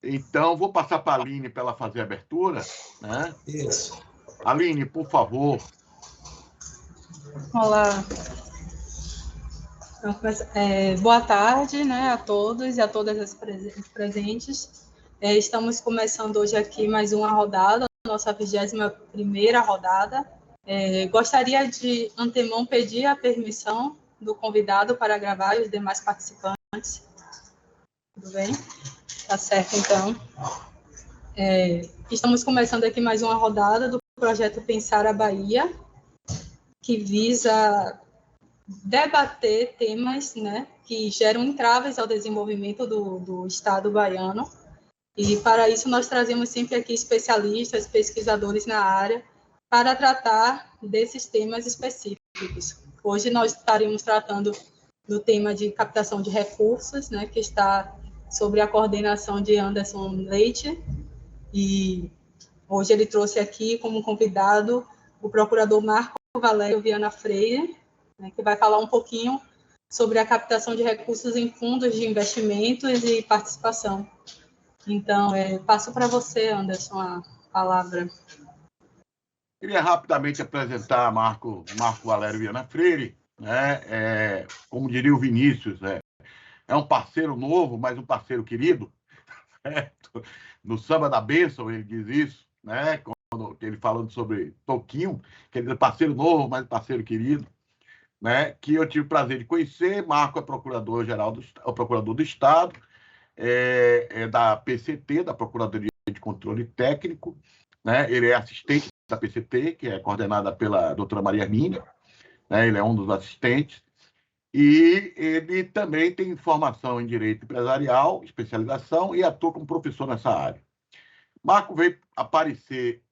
Então, vou passar para a Aline para ela fazer a abertura, né? Isso. Aline, por favor. Olá. Boa tarde, né, a todos e a todas as presentes. Estamos começando hoje aqui mais uma rodada, nossa 21ª rodada. Gostaria de antemão pedir a permissão do convidado para gravar e os demais participantes. Tudo bem? Tá certo, então. Estamos começando aqui mais uma rodada do projeto Pensar a Bahia, que visa debater temas, né, que geram entraves ao desenvolvimento do Estado baiano. E, para isso, nós trazemos sempre aqui especialistas, pesquisadores na área, para tratar desses temas específicos. Hoje nós estaremos tratando do tema de captação de recursos, né, que está sob a coordenação de Anderson Leite, e hoje ele trouxe aqui como convidado o procurador Marco Valério Viana Freire, né, que vai falar um pouquinho sobre a captação de recursos em fundos de investimentos e participação. Então, passo para você, Anderson, a palavra. Queria rapidamente apresentar Marco Valério Viana Freire, né? Como diria o Vinícius, é um parceiro novo, mas um parceiro querido. No Samba da Bênção, ele diz isso, né? Quando ele falando sobre Toquinho, que ele diz parceiro novo, mas parceiro querido, né? Que eu tive o prazer de conhecer. Marco é procurador-geral procurador do Estado, da PCT, da Procuradoria de Controle Técnico, né? Ele é assistente da PCT, que é coordenada pela doutora Maria Hermínia, né? Ele é um dos assistentes, e ele também tem formação em Direito Empresarial, especialização, e atua como professor nessa área. Marco veio aparecer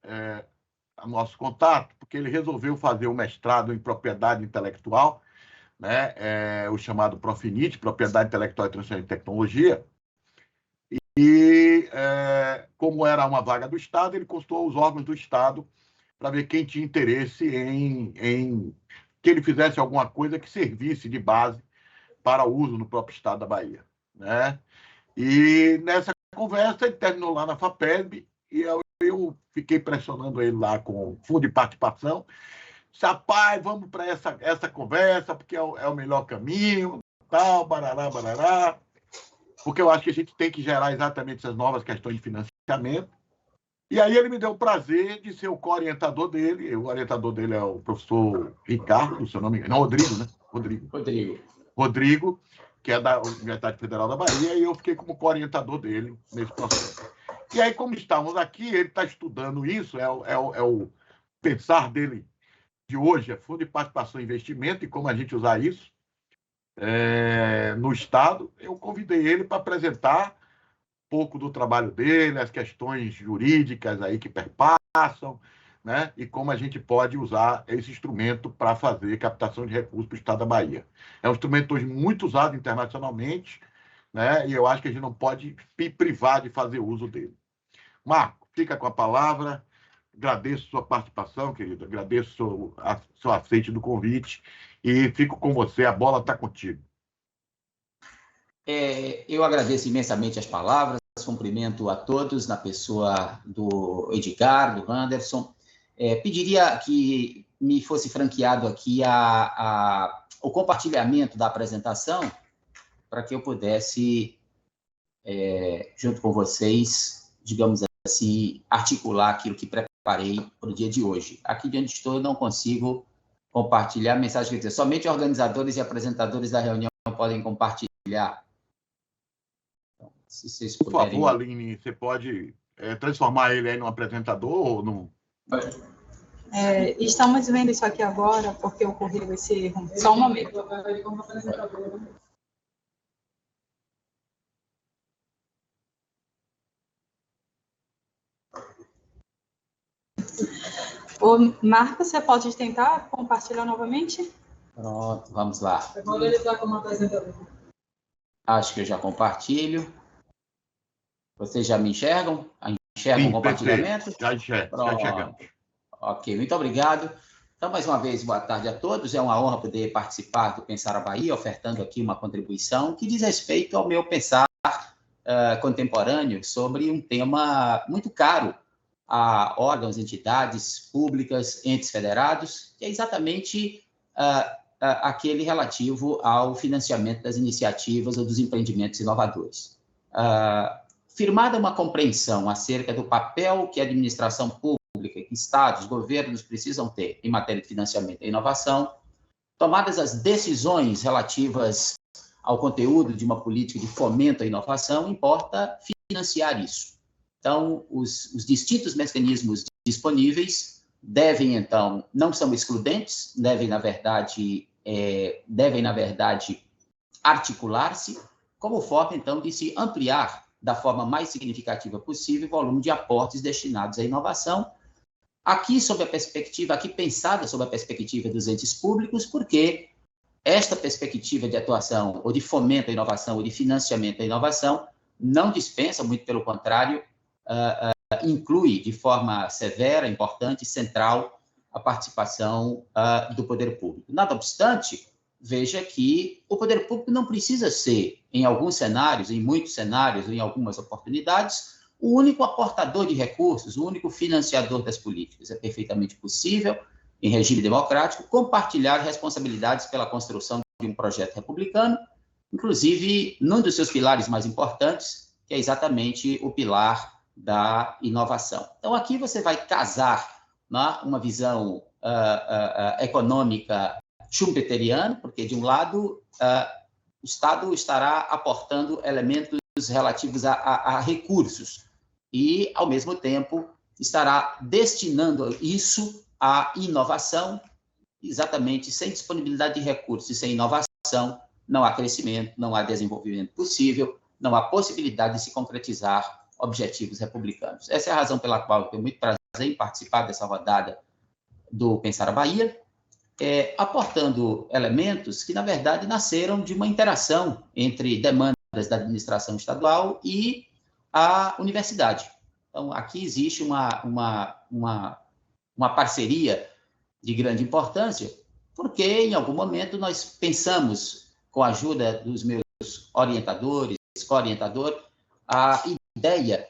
a nosso contato porque ele resolveu fazer um mestrado em Propriedade Intelectual, né? O chamado Profinit, Propriedade Intelectual e Transferência de Tecnologia, e como era uma vaga do Estado, ele consultou os órgãos do Estado para ver quem tinha interesse em que ele fizesse alguma coisa que servisse de base para uso no próprio Estado da Bahia, né? E nessa conversa ele terminou lá na FAPESB e eu fiquei pressionando ele lá com fundo de participação. Disse, rapaz, vamos para essa conversa porque é o melhor caminho, tal, barará, barará, porque eu acho que a gente tem que gerar exatamente essas novas questões de financiamento. E aí ele me deu o prazer de ser o co-orientador dele. O orientador dele é o professor Ricardo, seu nome... Não, Rodrigo, né? Rodrigo, que é da Universidade Federal da Bahia, e eu fiquei como co-orientador dele nesse processo. E aí, como estávamos aqui, ele está estudando isso, é o pensar dele de hoje, é Fundo de Participação e Investimento, e como a gente usar isso no Estado. Eu convidei ele para apresentar pouco do trabalho dele, as questões jurídicas aí que perpassam, né? E como a gente pode usar esse instrumento para fazer captação de recursos para o Estado da Bahia. É um instrumento hoje muito usado internacionalmente, né? E eu acho que a gente não pode privar de fazer uso dele. Marco, fica com a palavra. Agradeço sua participação, querido. Agradeço seu aceite do convite e fico com você. A bola está contigo. Eu agradeço imensamente as palavras, cumprimento a todos na pessoa do Edgar, do Anderson. Pediria que me fosse franqueado aqui o compartilhamento da apresentação para que eu pudesse, junto com vocês, digamos assim, articular aquilo que preparei para o dia de hoje. Aqui de onde estou, eu não consigo compartilhar a mensagem que eu tenho. Somente organizadores e apresentadores da reunião podem compartilhar. Se vocês puderem... Por favor, Aline, você pode transformar ele aí num apresentador ou num... Estamos vendo isso aqui agora porque ocorreu esse erro. Só um momento. Ô, Marco, você pode tentar compartilhar novamente? Pronto, vamos lá. Agora ele está como apresentador. Acho que eu já compartilho. Vocês já me enxergam? Enxergam o compartilhamento? Já enxergamos. Ok, muito obrigado. Então, mais uma vez, boa tarde a todos. É uma honra poder participar do Pensar a Bahia, ofertando aqui uma contribuição que diz respeito ao meu pensar contemporâneo sobre um tema muito caro a órgãos, entidades públicas, entes federados, que é exatamente aquele relativo ao financiamento das iniciativas ou dos empreendimentos inovadores. Firmada uma compreensão acerca do papel que a administração pública, que estados, governos precisam ter em matéria de financiamento e inovação, tomadas as decisões relativas ao conteúdo de uma política de fomento à inovação, importa financiar isso. Então, os distintos mecanismos disponíveis devem, então, não são excludentes, devem, na verdade, articular-se como forma, então, de se ampliar da forma mais significativa possível o volume de aportes destinados à inovação, aqui pensada sob a perspectiva dos entes públicos, porque esta perspectiva de atuação, ou de fomento à inovação, ou de financiamento à inovação, não dispensa, muito pelo contrário, inclui de forma severa, importante, central, a participação do poder público. Nada obstante, veja que o poder público não precisa ser, em alguns cenários, em muitos cenários, em algumas oportunidades, o único aportador de recursos, o único financiador das políticas. É perfeitamente possível, em regime democrático, compartilhar responsabilidades pela construção de um projeto republicano, inclusive num dos seus pilares mais importantes, que é exatamente o pilar da inovação. Então, aqui você vai casar, né, uma visão econômica schumpeteriana, porque, de um lado, o Estado estará aportando elementos relativos a recursos e, ao mesmo tempo, estará destinando isso à inovação, exatamente sem disponibilidade de recursos e sem inovação, não há crescimento, não há desenvolvimento possível, não há possibilidade de se concretizar objetivos republicanos. Essa é a razão pela qual eu tenho muito prazer em participar dessa rodada do Pensar a Bahia, aportando elementos que, na verdade, nasceram de uma interação entre demandas da administração estadual e a universidade. Então, aqui existe uma parceria de grande importância, porque, em algum momento, nós pensamos, com a ajuda dos meus orientadores, co-orientador, a ideia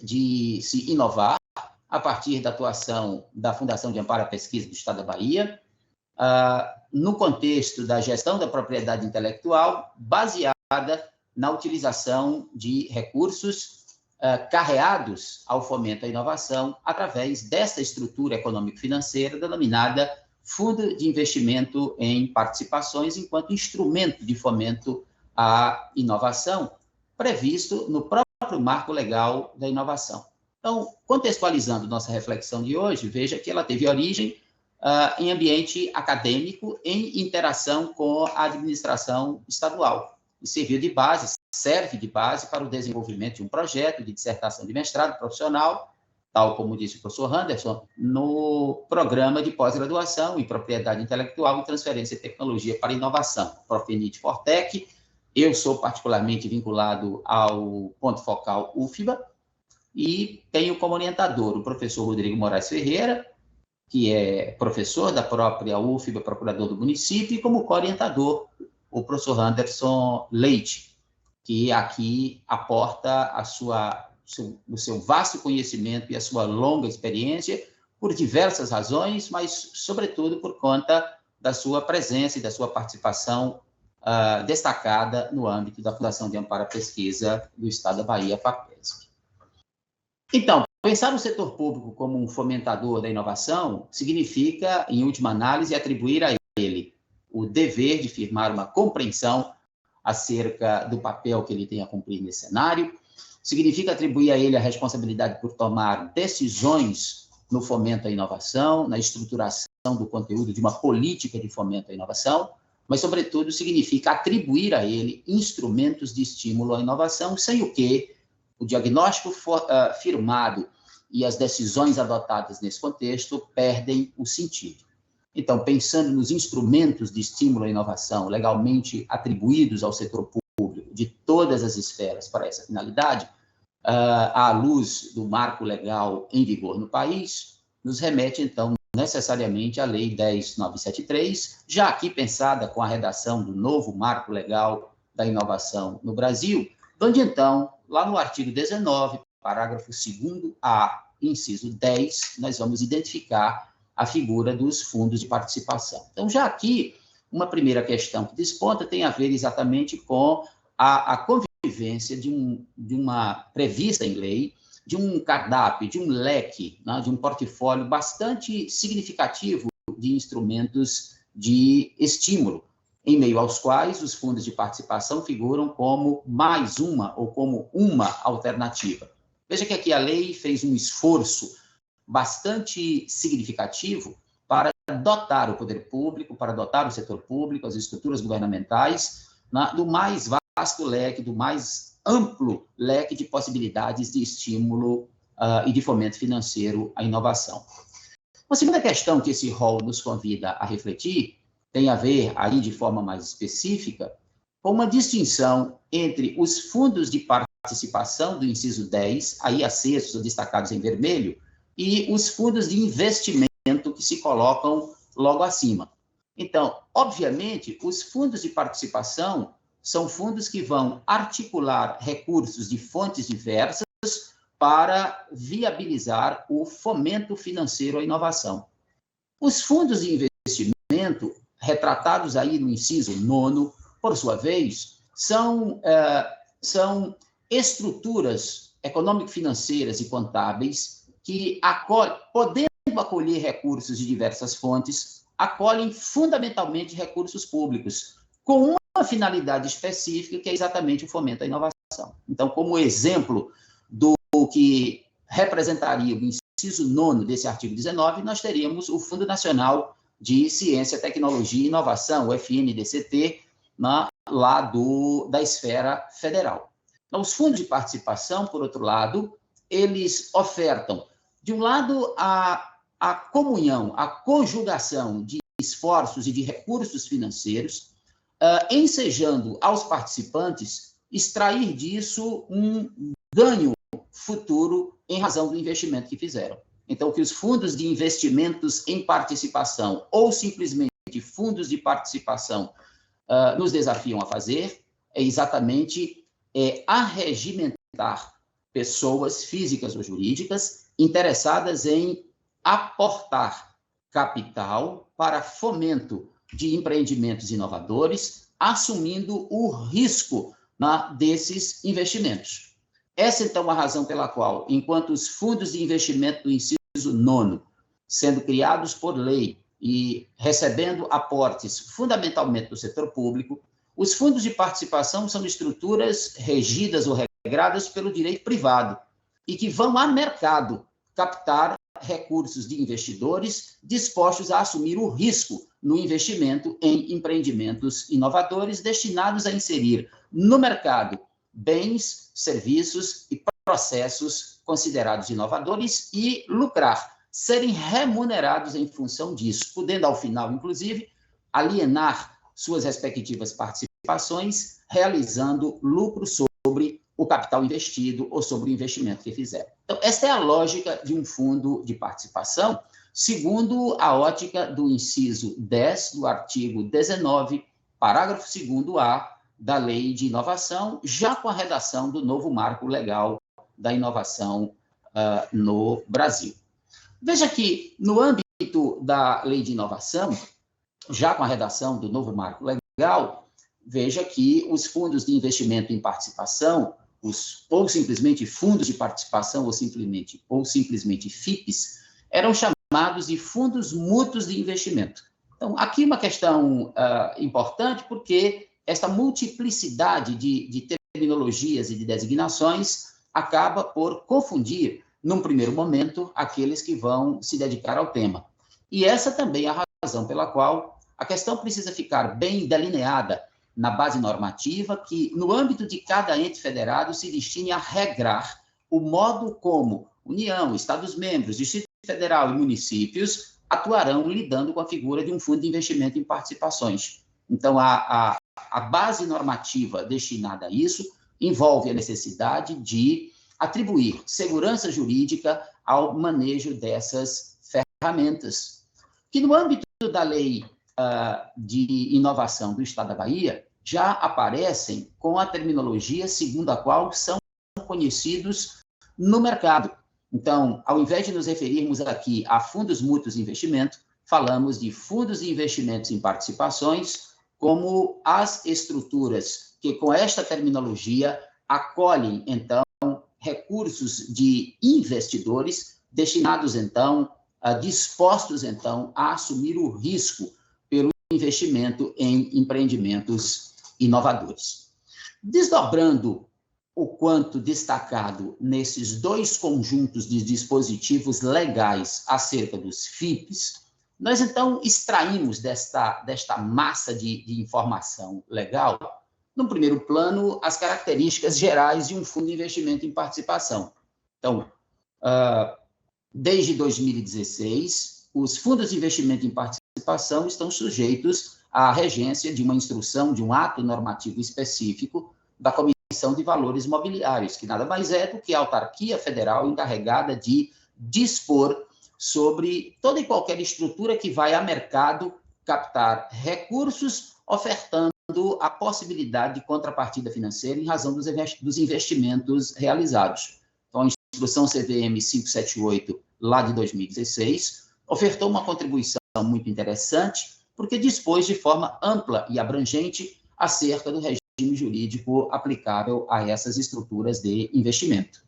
de se inovar a partir da atuação da Fundação de Amparo à Pesquisa do Estado da Bahia, no contexto da gestão da propriedade intelectual, baseada na utilização de recursos carreados ao fomento à inovação através dessa estrutura econômico-financeira denominada Fundo de Investimento em Participações, enquanto instrumento de fomento à inovação, previsto no próprio marco legal da inovação. Então, contextualizando nossa reflexão de hoje, veja que ela teve origem em ambiente acadêmico, em interação com a administração estadual. E serviu de base, serve de base para o desenvolvimento de um projeto de dissertação de mestrado profissional, tal como disse o professor Anderson, no programa de pós-graduação em Propriedade Intelectual e Transferência de Tecnologia para Inovação, Profenit Fortec. Eu sou particularmente vinculado ao ponto focal UFBA e tenho como orientador o professor Rodrigo Moraes Ferreira, que é professor da própria UFBA, procurador do município, e como co-orientador o professor Anderson Leite, que aqui aporta o seu vasto conhecimento e a sua longa experiência por diversas razões, mas, sobretudo, por conta da sua presença e da sua participação destacada no âmbito da Fundação de Amparo à Pesquisa do Estado da Bahia, FAPESP. Então, pensar no setor público como um fomentador da inovação significa, em última análise, atribuir a ele o dever de firmar uma compreensão acerca do papel que ele tem a cumprir nesse cenário, significa atribuir a ele a responsabilidade por tomar decisões no fomento à inovação, na estruturação do conteúdo de uma política de fomento à inovação, mas, sobretudo, significa atribuir a ele instrumentos de estímulo à inovação, sem o que o diagnóstico firmado e as decisões adotadas nesse contexto perdem o sentido. Então, pensando nos instrumentos de estímulo à inovação legalmente atribuídos ao setor público de todas as esferas para essa finalidade, à luz do marco legal em vigor no país, nos remete, então, necessariamente à Lei 10.973, já aqui pensada com a redação do novo marco legal da inovação no Brasil, onde, então, lá no artigo 19, parágrafo 2º-A, inciso 10, nós vamos identificar a figura dos fundos de participação. Então, já aqui, uma primeira questão que desponta tem a ver exatamente com a convivência de uma prevista em lei, de um cardápio, de um leque, né, de um portfólio bastante significativo de instrumentos de estímulo, em meio aos quais os fundos de participação figuram como mais uma ou como uma alternativa. Veja que aqui a lei fez um esforço bastante significativo para dotar o poder público, para dotar o setor público, as estruturas governamentais, né, do mais vasto leque, do mais amplo leque de possibilidades de estímulo e de fomento financeiro à inovação. Uma segunda questão que esse rol nos convida a refletir tem a ver, aí de forma mais específica, com uma distinção entre os fundos de participação do inciso 10, aí acesos ou destacados em vermelho, e os fundos de investimento que se colocam logo acima. Então, obviamente, os fundos de participação são fundos que vão articular recursos de fontes diversas para viabilizar o fomento financeiro à inovação. Os fundos de investimento, retratados aí no inciso 9º, por sua vez, são estruturas econômico-financeiras e contábeis que, podendo acolher recursos de diversas fontes, acolhem fundamentalmente recursos públicos, com uma finalidade específica, que é exatamente o fomento à inovação. Então, como exemplo do que representaria o inciso 9º desse artigo 19, nós teríamos o Fundo Nacional de Ciência, Tecnologia e Inovação, o FNDCT, lá da esfera federal. Então, os fundos de participação, por outro lado, eles ofertam, de um lado, a comunhão, a conjugação de esforços e de recursos financeiros, ensejando aos participantes extrair disso um ganho futuro em razão do investimento que fizeram. Então, o que os fundos de investimentos em participação ou simplesmente fundos de participação nos desafiam a fazer é exatamente arregimentar pessoas físicas ou jurídicas interessadas em aportar capital para fomento de empreendimentos inovadores, assumindo o risco desses investimentos. Essa, então, é a razão pela qual, enquanto os fundos de investimento do inciso 9º, sendo criados por lei e recebendo aportes fundamentalmente do setor público, os fundos de participação são estruturas regidas ou regradas pelo direito privado e que vão a mercado captar recursos de investidores dispostos a assumir o risco no investimento em empreendimentos inovadores destinados a inserir no mercado bens, serviços e processos considerados inovadores e lucrar, serem remunerados em função disso, podendo, ao final, inclusive, alienar suas respectivas participações, realizando lucro sobre o capital investido ou sobre o investimento que fizeram. Então, esta é a lógica de um fundo de participação, segundo a ótica do inciso 10 do artigo 19, parágrafo 2º-A, da Lei de Inovação, já com a redação do novo marco legal da inovação no Brasil. Veja que, no âmbito da Lei de Inovação, já com a redação do novo marco legal, veja que os fundos de investimento em participação, ou simplesmente fundos de participação, ou simplesmente FIPs, eram chamados de fundos mútuos de investimento. Então, aqui uma questão importante, porque esta multiplicidade de terminologias e de designações acaba por confundir, num primeiro momento, aqueles que vão se dedicar ao tema. E essa também é a razão pela qual a questão precisa ficar bem delineada na base normativa, que, no âmbito de cada ente federado, se destine a regrar o modo como União, Estados-membros, Distrito Federal e municípios atuarão lidando com a figura de um fundo de investimento em participações. Então, a base normativa destinada a isso envolve a necessidade de atribuir segurança jurídica ao manejo dessas ferramentas, que no âmbito da Lei de Inovação do Estado da Bahia, já aparecem com a terminologia segundo a qual são conhecidos no mercado. Então, ao invés de nos referirmos aqui a fundos mútuos de investimento, falamos de fundos de investimentos em participações como as estruturas que, com esta terminologia, acolhem, então, recursos de investidores destinados, então, dispostos, então, a assumir o risco pelo investimento em empreendimentos inovadores. Desdobrando o quanto destacado nesses dois conjuntos de dispositivos legais acerca dos FIPs, nós, então, extraímos desta massa de informação legal, no primeiro plano, as características gerais de um fundo de investimento em participação. Então, desde 2016, os fundos de investimento em participação estão sujeitos à regência de uma instrução, de um ato normativo específico da Comissão de Valores Mobiliários, que nada mais é do que a autarquia federal encarregada de dispor sobre toda e qualquer estrutura que vai a mercado captar recursos, ofertando a possibilidade de contrapartida financeira em razão dos investimentos realizados. Então, a instrução CVM 578, lá de 2016, ofertou uma contribuição muito interessante, porque dispôs de forma ampla e abrangente acerca do regime jurídico aplicável a essas estruturas de investimento.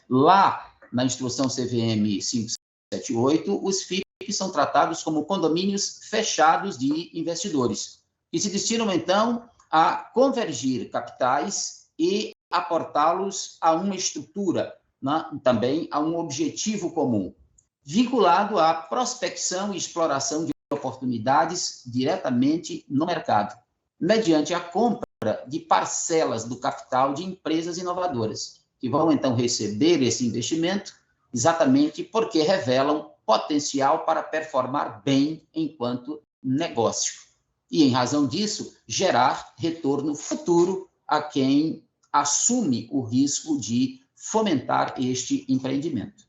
Lá, na instrução CVM 578, os FIPs são tratados como condomínios fechados de investidores, que se destinam, então, a convergir capitais e aportá-los a uma estrutura, né, também a um objetivo comum, vinculado à prospecção e exploração de oportunidades diretamente no mercado, mediante a compra de parcelas do capital de empresas inovadoras, que vão, então, receber esse investimento exatamente porque revelam potencial para performar bem enquanto negócio. E, em razão disso, gerar retorno futuro a quem assume o risco de fomentar este empreendimento.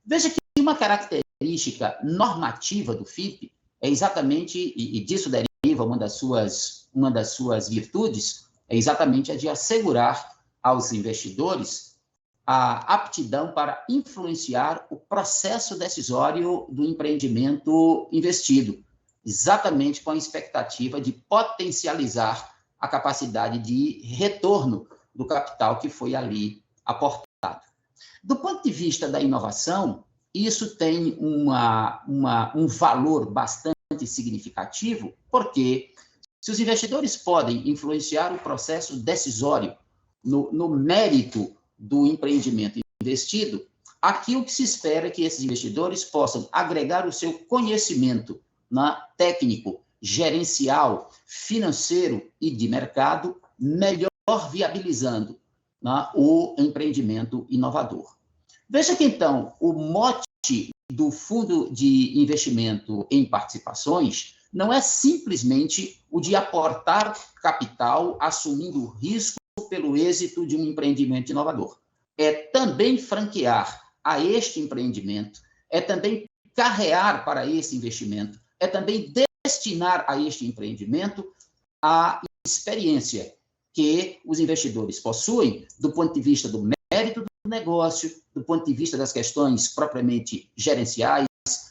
Veja que uma característica normativa do FIP é exatamente, e disso deriva uma das suas virtudes, é exatamente a de assegurar aos investidores a aptidão para influenciar o processo decisório do empreendimento investido, exatamente com a expectativa de potencializar a capacidade de retorno do capital que foi ali aportado. Do ponto de vista da inovação, isso tem um valor bastante significativo, porque se os investidores podem influenciar o processo decisório no mérito do empreendimento investido, aqui o que se espera é que esses investidores possam agregar o seu conhecimento técnico, gerencial, financeiro e de mercado, melhor viabilizando o empreendimento inovador. Veja que, então, o mote do fundo de investimento em participações não é simplesmente o de aportar capital assumindo risco pelo êxito de um empreendimento inovador. É também franquear a este empreendimento, é também carrear para esse investimento, é também destinar a este empreendimento a experiência que os investidores possuem do ponto de vista do mérito do negócio, do ponto de vista das questões propriamente gerenciais,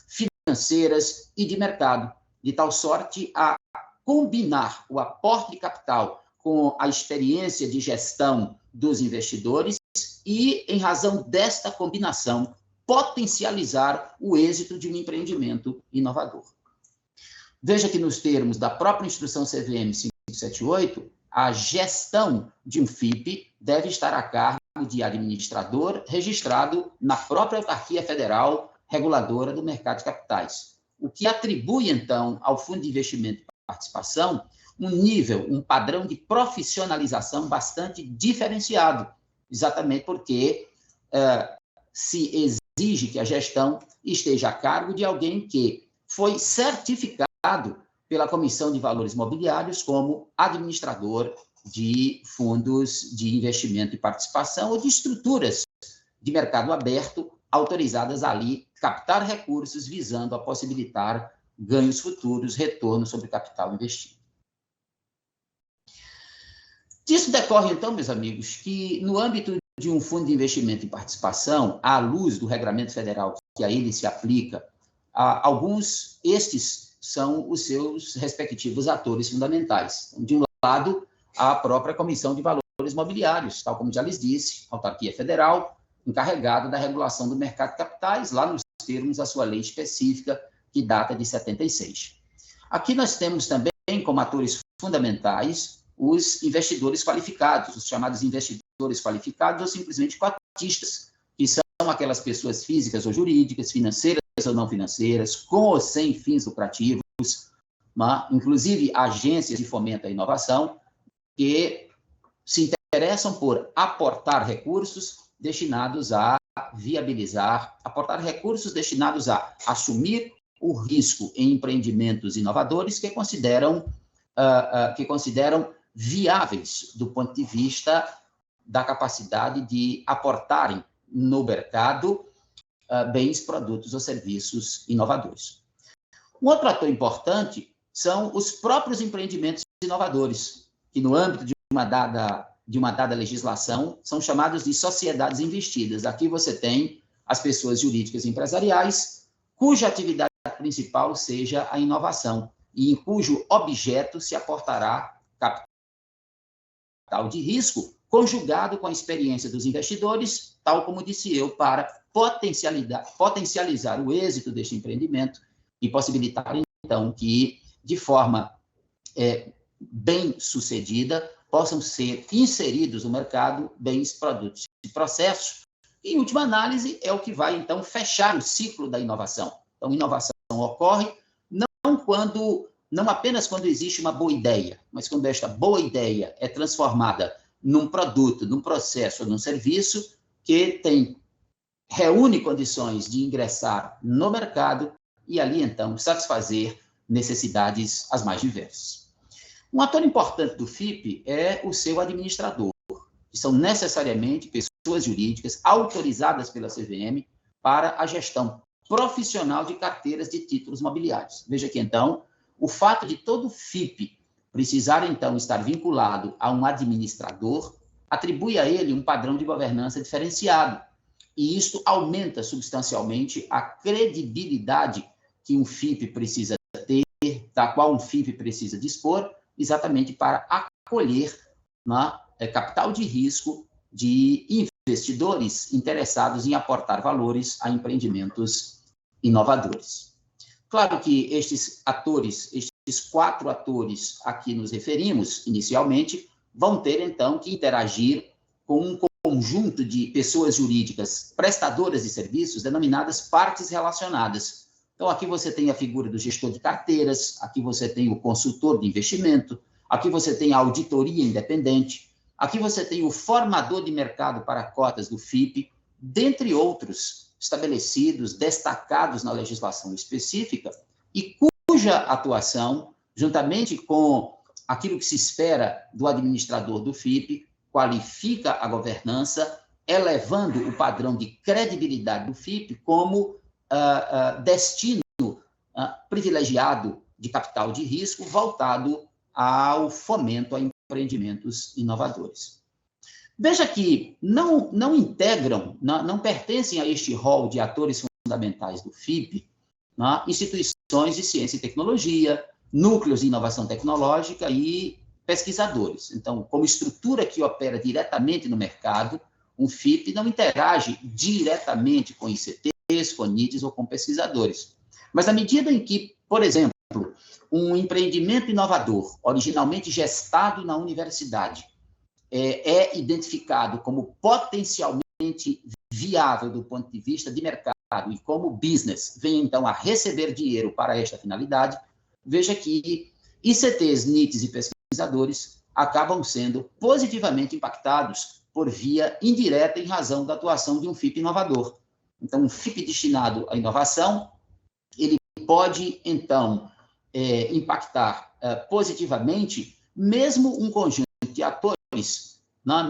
financeiras e de mercado, de tal sorte a combinar o aporte de capital com a experiência de gestão dos investidores e, em razão desta combinação, potencializar o êxito de um empreendimento inovador. Veja que, nos termos da própria instrução CVM 578, a gestão de um FIP deve estar a cargo de administrador registrado na própria autarquia federal reguladora do mercado de capitais, o que atribui, então, ao Fundo de Investimento e Participação um nível, um padrão de profissionalização bastante diferenciado, exatamente porque se exige que a gestão esteja a cargo de alguém que foi certificado pela Comissão de Valores Mobiliários como administrador de fundos de investimento e participação ou de estruturas de mercado aberto autorizadas ali captar recursos visando a possibilitar ganhos futuros, retorno sobre o capital investido. Disso decorre, então, meus amigos, que no âmbito de um fundo de investimento em participação, à luz do regramento federal que a ele se aplica, estes são os seus respectivos atores fundamentais. De um lado, a própria Comissão de Valores Mobiliários, tal como já lhes disse, autarquia federal, encarregada da regulação do mercado de capitais, lá nos termos da sua lei específica, que data de 76. Aqui nós temos também, como atores fundamentais, os investidores qualificados, os chamados investidores qualificados ou simplesmente cotistas, que são aquelas pessoas físicas ou jurídicas, financeiras ou não financeiras, com ou sem fins lucrativos, inclusive agências de fomento à inovação, que se interessam por aportar recursos destinados a viabilizar, aportar recursos destinados a assumir o risco em empreendimentos inovadores que consideram viáveis do ponto de vista da capacidade de aportarem no mercado bens, produtos ou serviços inovadores. Um outro ator importante são os próprios empreendimentos inovadores, que no âmbito de uma dada legislação são chamados de sociedades investidas. Aqui você tem as pessoas jurídicas e empresariais, cuja atividade principal seja a inovação, e em cujo objeto se aportará capital de risco, conjugado com a experiência dos investidores, tal como disse eu, para potencializar o êxito deste empreendimento e possibilitar, então, que, de forma bem-sucedida, possam ser inseridos no mercado bens, produtos e processos. E, em última análise, é o que vai, então, fechar o ciclo da inovação. Então, inovação ocorre não apenas quando existe uma boa ideia, mas quando esta boa ideia é transformada num produto, num processo, num serviço que reúne condições de ingressar no mercado e ali, então, satisfazer necessidades as mais diversas. Um ator importante do FIP é o seu administrador, que são necessariamente pessoas jurídicas autorizadas pela CVM para a gestão profissional de carteiras de títulos mobiliários. Veja que, então, o fato de todo FIP precisar, então, estar vinculado a um administrador atribui a ele um padrão de governança diferenciado, e isto aumenta substancialmente a credibilidade que um FIP precisa ter, da qual um FIP precisa dispor, exatamente para acolher capital de risco de investidores interessados em aportar valores a empreendimentos inovadores. Claro que estes 4 atores a que nos referimos inicialmente, vão ter, então, que interagir com um conjunto de pessoas jurídicas prestadoras de serviços denominadas partes relacionadas. Então, aqui você tem a figura do gestor de carteiras, aqui você tem o consultor de investimento, aqui você tem a auditoria independente, aqui você tem o formador de mercado para cotas do FIP, dentre outros estabelecidos, destacados na legislação específica, e cuja atuação, juntamente com aquilo que se espera do administrador do FIP, qualifica a governança, elevando o padrão de credibilidade do FIP como destino privilegiado de capital de risco voltado ao fomento a empreendimentos inovadores. Veja que não integram, não pertencem a este rol de atores fundamentais do FIP, instituições de ciência e tecnologia, núcleos de inovação tecnológica e pesquisadores. Então, como estrutura que opera diretamente no mercado, um FIP não interage diretamente com ICTs, com NITs ou com pesquisadores. Mas, na medida em que, por exemplo, um empreendimento inovador, originalmente gestado na universidade, é identificado como potencialmente viável do ponto de vista de mercado e como business vem, então, a receber dinheiro para esta finalidade, veja que ICTs, NITs e pesquisadores acabam sendo positivamente impactados por via indireta em razão da atuação de um FIP inovador. Então, um FIP destinado à inovação, ele pode, então, impactar positivamente mesmo um conjunto de atores,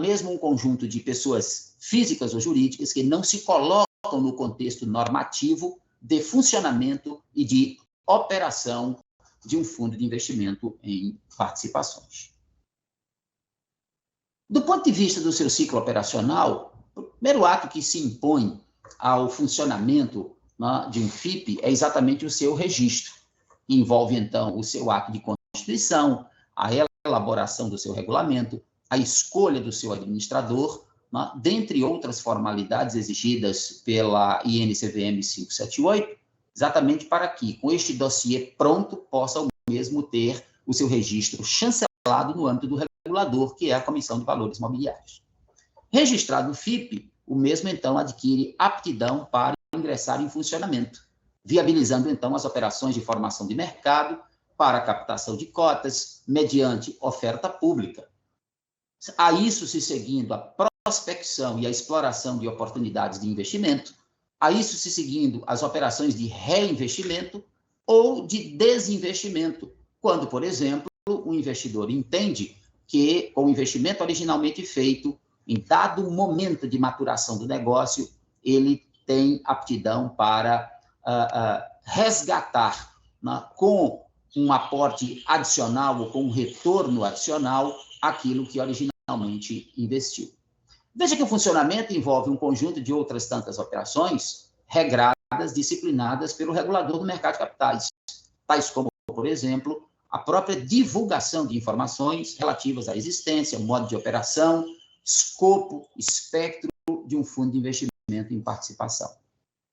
mesmo um conjunto de pessoas físicas ou jurídicas que não se colocam no contexto normativo de funcionamento e de operação de um fundo de investimento em participações. Do ponto de vista do seu ciclo operacional, o primeiro ato que se impõe ao funcionamento, né, de um FIP é exatamente o seu registro. Envolve, então, o seu ato de constituição, a elaboração do seu regulamento, a escolha do seu administrador, né, dentre outras formalidades exigidas pela INCVM 578, exatamente para que, com este dossiê pronto, possa o mesmo ter o seu registro chancelado no âmbito do regulador, que é a Comissão de Valores Mobiliários. Registrado o FIP, o mesmo, então, adquire aptidão para ingressar em funcionamento, viabilizando, então, as operações de formação de mercado para a captação de cotas, mediante oferta pública. A isso se seguindo a prospecção e a exploração de oportunidades de investimento, a isso se seguindo as operações de reinvestimento ou de desinvestimento, quando, por exemplo, o investidor entende que, com o investimento originalmente feito, em dado momento de maturação do negócio, ele tem aptidão para resgatar, né, com um aporte adicional ou com um retorno adicional aquilo que originalmente investiu. Veja que o funcionamento envolve um conjunto de outras tantas operações regradas, disciplinadas pelo regulador do mercado de capitais, tais como, por exemplo, a própria divulgação de informações relativas à existência, modo de operação, escopo, espectro de um fundo de investimento em participação.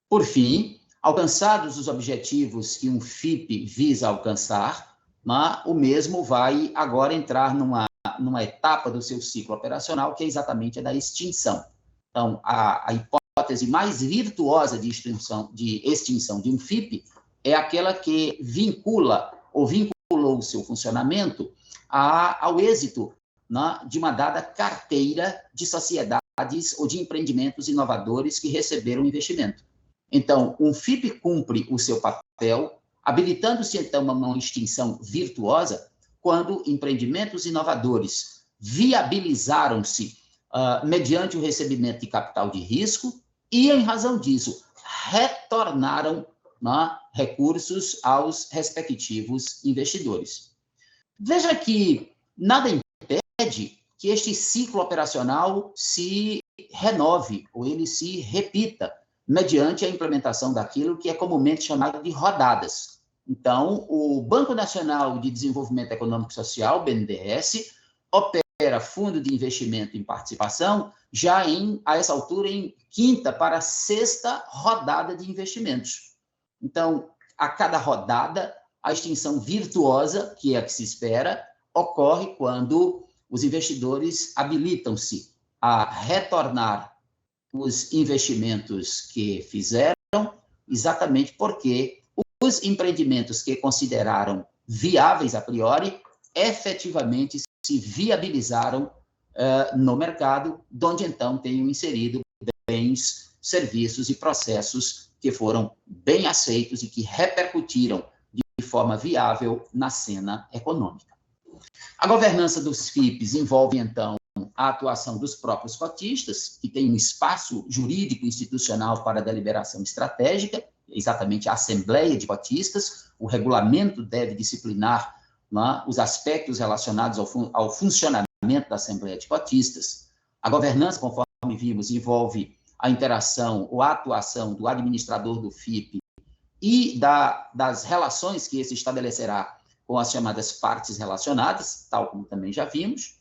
Por fim, alcançados os objetivos que um FIP visa alcançar, né, o mesmo vai agora entrar numa etapa do seu ciclo operacional, que é exatamente a da extinção. Então, a hipótese mais virtuosa de extinção de um FIP é aquela que vincula ou vinculou o seu funcionamento ao êxito, né, de uma dada carteira de sociedades ou de empreendimentos inovadores que receberam investimento. Então, um FIP cumpre o seu papel, habilitando-se, então, uma extinção virtuosa, quando empreendimentos inovadores viabilizaram-se mediante o recebimento de capital de risco e, em razão disso, retornaram, né, recursos aos respectivos investidores. Veja que nada impede que este ciclo operacional se renove ou ele se repita mediante a implementação daquilo que é comumente chamado de rodadas. Então, o Banco Nacional de Desenvolvimento Econômico e Social, BNDES, opera fundo de investimento em participação já a essa altura, em 5ª para 6ª rodada de investimentos. Então, a cada rodada, a extinção virtuosa, que é a que se espera, ocorre quando os investidores habilitam-se a retornar os investimentos que fizeram, exatamente porque os empreendimentos que consideraram viáveis a priori, efetivamente se viabilizaram no mercado, onde então tenham inserido bens, serviços e processos que foram bem aceitos e que repercutiram de forma viável na cena econômica. A governança dos FIPs envolve, então, a atuação dos próprios cotistas, que tem um espaço jurídico institucional para deliberação estratégica, exatamente a Assembleia de Cotistas. O regulamento deve disciplinar, né, os aspectos relacionados ao funcionamento da Assembleia de Cotistas. A governança, conforme vimos, envolve a interação ou a atuação do administrador do FIP e das relações que esse estabelecerá com as chamadas partes relacionadas, tal como também já vimos.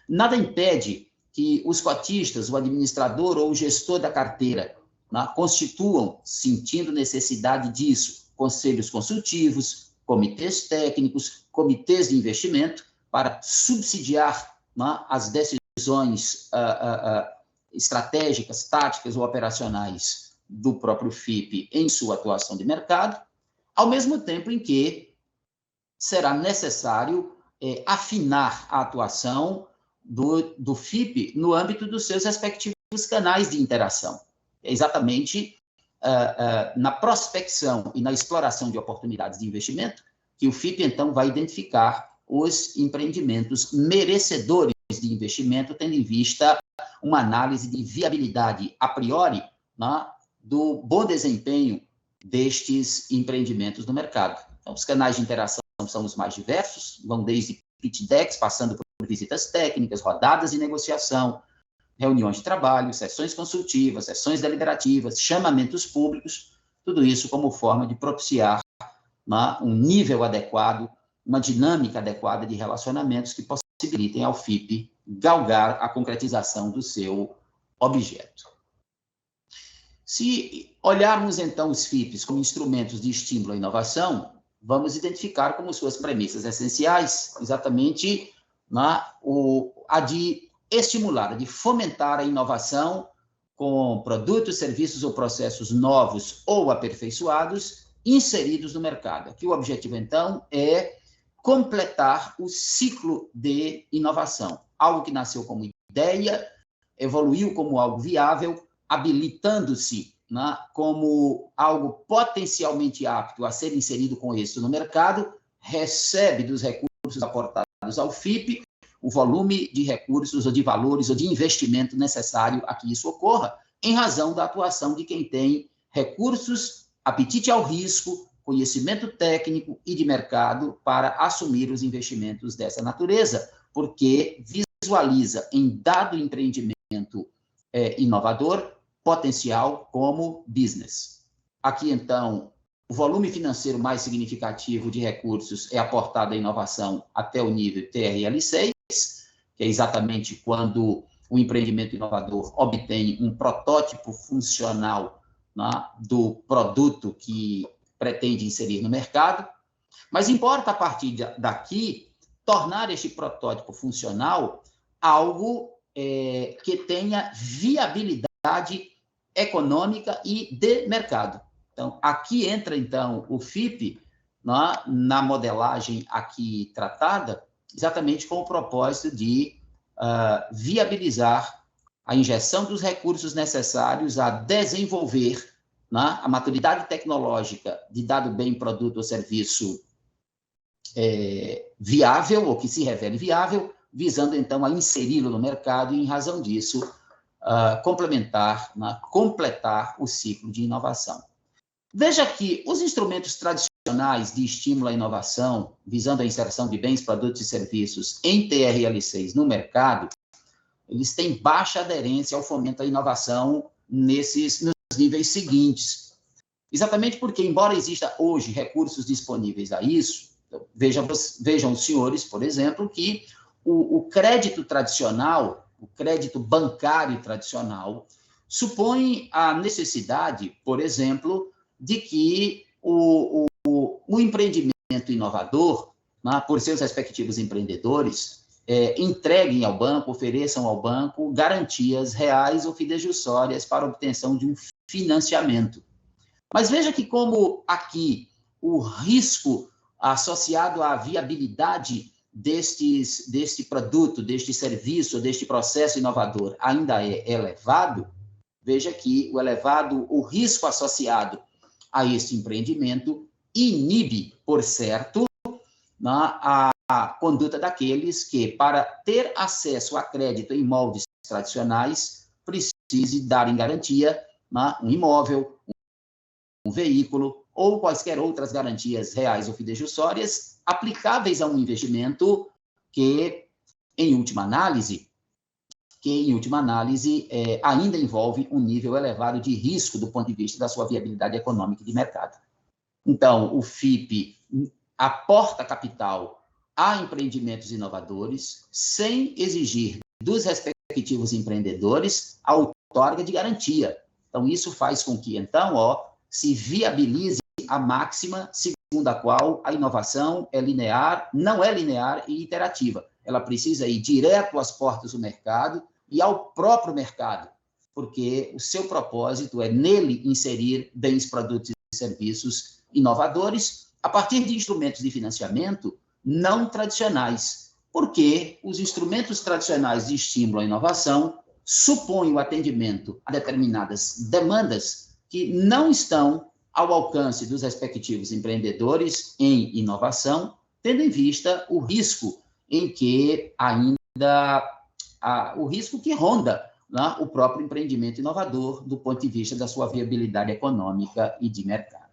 Nada impede que os cotistas, o administrador ou o gestor da carteira, né, constituam, sentindo necessidade disso, conselhos consultivos, comitês técnicos, comitês de investimento, para subsidiar, né, as decisões estratégicas, táticas ou operacionais do próprio FIP em sua atuação de mercado, ao mesmo tempo em que será necessário afinar a atuação do FIP no âmbito dos seus respectivos canais de interação. É exatamente na prospecção e na exploração de oportunidades de investimento que o FIP, então, vai identificar os empreendimentos merecedores de investimento, tendo em vista uma análise de viabilidade a priori, né, do bom desempenho destes empreendimentos no mercado. Então, os canais de interação são os mais diversos, vão desde pitch decks, passando por visitas técnicas, rodadas de negociação, reuniões de trabalho, sessões consultivas, sessões deliberativas, chamamentos públicos, tudo isso como forma de propiciar um nível adequado, uma dinâmica adequada de relacionamentos que possibilitem ao FIP galgar a concretização do seu objeto. Se olharmos, então, os FIPs como instrumentos de estímulo à inovação, vamos identificar como suas premissas essenciais exatamente a de estimular, a de fomentar a inovação com produtos, serviços ou processos novos ou aperfeiçoados inseridos no mercado. Aqui o objetivo, então, é completar o ciclo de inovação. Algo que nasceu como ideia, evoluiu como algo viável, habilitando-se como algo potencialmente apto a ser inserido com êxito no mercado, recebe dos recursos aportados ao FIP o volume de recursos ou de valores ou de investimento necessário a que isso ocorra, em razão da atuação de quem tem recursos, apetite ao risco, conhecimento técnico e de mercado para assumir os investimentos dessa natureza, porque visualiza em dado empreendimento inovador potencial como business. Aqui, então, o volume financeiro mais significativo de recursos é aportado à inovação até o nível TRL6, que é exatamente quando o empreendimento inovador obtém um protótipo funcional do produto que pretende inserir no mercado, mas importa, a partir daqui, tornar este protótipo funcional algo que tenha viabilidade econômica e de mercado. Então, aqui entra, então, o FIP na modelagem aqui tratada, exatamente com o propósito de viabilizar a injeção dos recursos necessários a desenvolver a maturidade tecnológica de dado bem, produto ou serviço viável, ou que se revele viável, visando, então, a inseri-lo no mercado e, em razão disso, completar o ciclo de inovação. Veja que os instrumentos tradicionais de estímulo à inovação, visando a inserção de bens, produtos e serviços em TRL6 no mercado, eles têm baixa aderência ao fomento à inovação nos níveis seguintes. Exatamente porque, embora exista hoje recursos disponíveis a isso, vejam os senhores, por exemplo, que o crédito tradicional, o crédito bancário tradicional, supõe a necessidade, por exemplo, de que o empreendimento inovador, por seus respectivos empreendedores, entreguem ao banco, ofereçam ao banco garantias reais ou fidejussórias para obtenção de um financiamento. Mas veja que, como aqui o risco associado à viabilidade deste produto, deste serviço, deste processo inovador ainda é elevado, veja que o risco associado a este empreendimento inibe, por certo, a conduta daqueles que, para ter acesso a crédito em moldes tradicionais, precise dar em garantia um imóvel, um veículo ou quaisquer outras garantias reais ou fidejussórias aplicáveis a um investimento que, em última análise, ainda envolve um nível elevado de risco do ponto de vista da sua viabilidade econômica e de mercado. Então, o FIP aporta capital a empreendimentos inovadores sem exigir dos respectivos empreendedores a outorga de garantia. Então, isso faz com que, então, se viabilize a máxima segundo a qual a inovação não é linear e iterativa. Ela precisa ir direto às portas do mercado e ao próprio mercado, porque o seu propósito é nele inserir bens, produtos e serviços inovadores a partir de instrumentos de financiamento não tradicionais, porque os instrumentos tradicionais de estímulo à inovação supõem o atendimento a determinadas demandas que não estão ao alcance dos respectivos empreendedores em inovação, tendo em vista o risco que ronda o próprio empreendimento inovador do ponto de vista da sua viabilidade econômica e de mercado.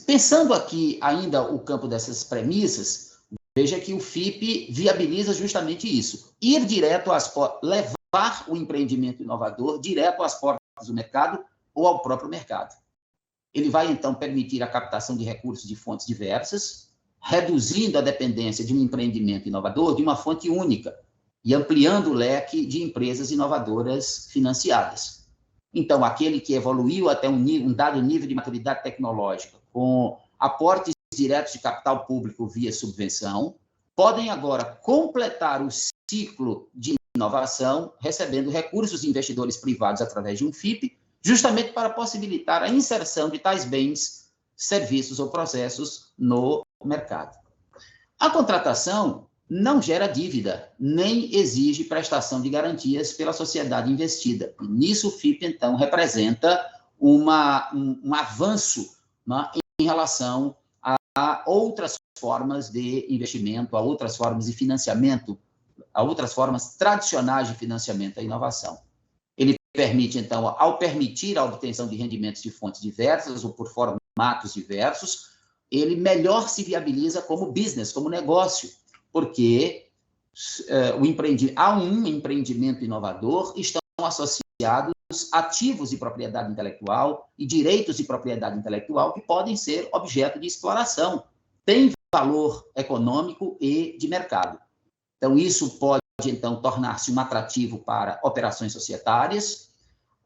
Pensando aqui ainda o campo dessas premissas, veja que o FIP viabiliza justamente isso, ir direto às levar o empreendimento inovador direto às portas do mercado ou ao próprio mercado. Ele vai, então, permitir a captação de recursos de fontes diversas, reduzindo a dependência de um empreendimento inovador de uma fonte única e ampliando o leque de empresas inovadoras financiadas. Então, aquele que evoluiu até um dado nível de maturidade tecnológica com aportes diretos de capital público via subvenção, podem agora completar o ciclo de inovação recebendo recursos de investidores privados através de um FIP, justamente para possibilitar a inserção de tais bens, serviços ou processos no mercado. A contratação não gera dívida, nem exige prestação de garantias pela sociedade investida. E nisso o FIP, então, representa um avanço, né, em relação a outras formas de investimento, a outras formas de financiamento, a outras formas tradicionais de financiamento à inovação. Ele permite, então, ao permitir a obtenção de rendimentos de fontes diversas ou por formatos diversos, ele melhor se viabiliza como business, como negócio, porque a um empreendimento inovador estão associados ativos de propriedade intelectual e direitos de propriedade intelectual que podem ser objeto de exploração, tem valor econômico e de mercado. Então, isso pode, então, tornar-se um atrativo para operações societárias,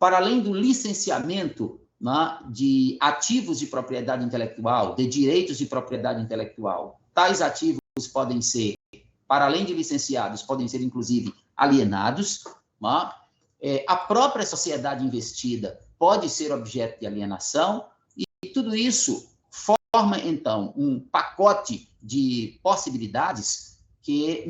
para além do licenciamento, né, de ativos de propriedade intelectual, de direitos de propriedade intelectual. Tais ativos podem ser, para além de licenciados, podem ser, inclusive, alienados, né? A própria sociedade investida pode ser objeto de alienação, e tudo isso forma, então, um pacote de possibilidades que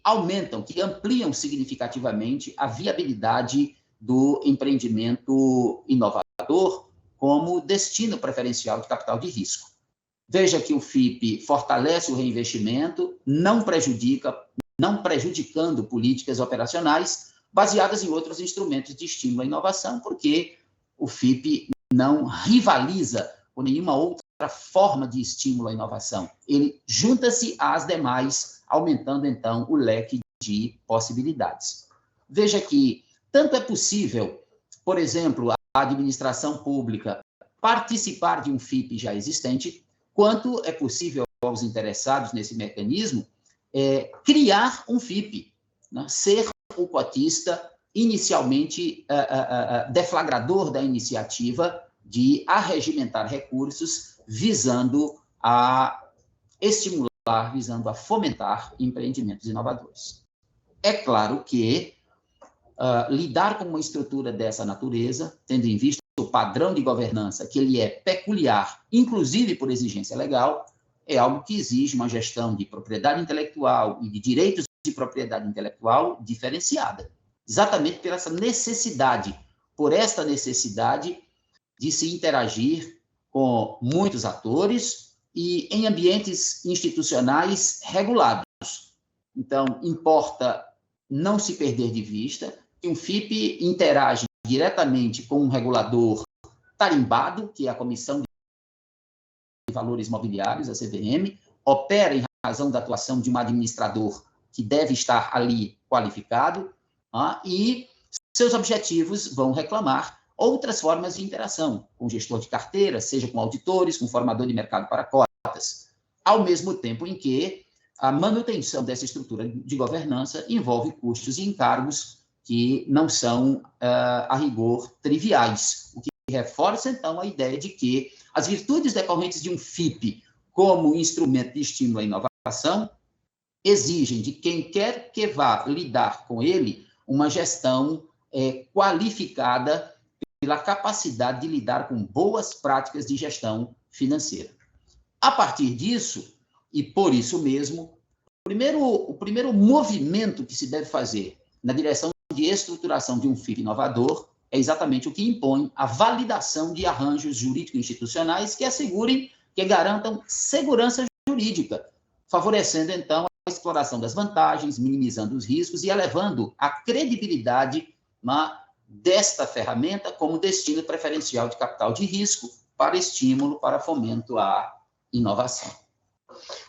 aumentam, que ampliam significativamente a viabilidade do empreendimento inovador como destino preferencial de capital de risco. Veja que o FIP fortalece o reinvestimento, não prejudicando políticas operacionais baseadas em outros instrumentos de estímulo à inovação, porque o FIP não rivaliza com nenhuma outra forma de estímulo à inovação. Ele junta-se às demais, aumentando, então, o leque de possibilidades. Veja que tanto é possível, por exemplo, a administração pública participar de um FIP já existente, quanto é possível aos interessados nesse mecanismo criar um FIP, né? Ser o cotista inicialmente deflagrador da iniciativa de arregimentar recursos visando a estimular, visando a fomentar empreendimentos inovadores. É claro que lidar com uma estrutura dessa natureza, tendo em vista o padrão de governança, que ele é peculiar, inclusive por exigência legal, é algo que exige uma gestão de propriedade intelectual e de direitos de propriedade intelectual diferenciada, exatamente por esta necessidade de se interagir com muitos atores e em ambientes institucionais regulados. Então, importa não se perder de vista que um FIP interage diretamente com um regulador tarimbado, que é a Comissão de Valores Mobiliários, a CVM, opera em razão da atuação de um administrador que deve estar ali qualificado, e seus objetivos vão reclamar outras formas de interação com o gestor de carteira, seja com auditores, com formador de mercado para cotas, ao mesmo tempo em que a manutenção dessa estrutura de governança envolve custos e encargos que não são, a rigor, triviais, o que reforça, então, a ideia de que as virtudes decorrentes de um FIP como instrumento de estímulo à inovação exigem de quem quer que vá lidar com ele uma gestão qualificada pela capacidade de lidar com boas práticas de gestão financeira. A partir disso, e por isso mesmo, o primeiro movimento que se deve fazer na direção de estruturação de um FIP inovador é exatamente o que impõe a validação de arranjos jurídico-institucionais que assegurem, que garantam segurança jurídica, favorecendo, então, a exploração das vantagens, minimizando os riscos e elevando a credibilidade desta ferramenta como destino preferencial de capital de risco, para estímulo, para fomento à inovação.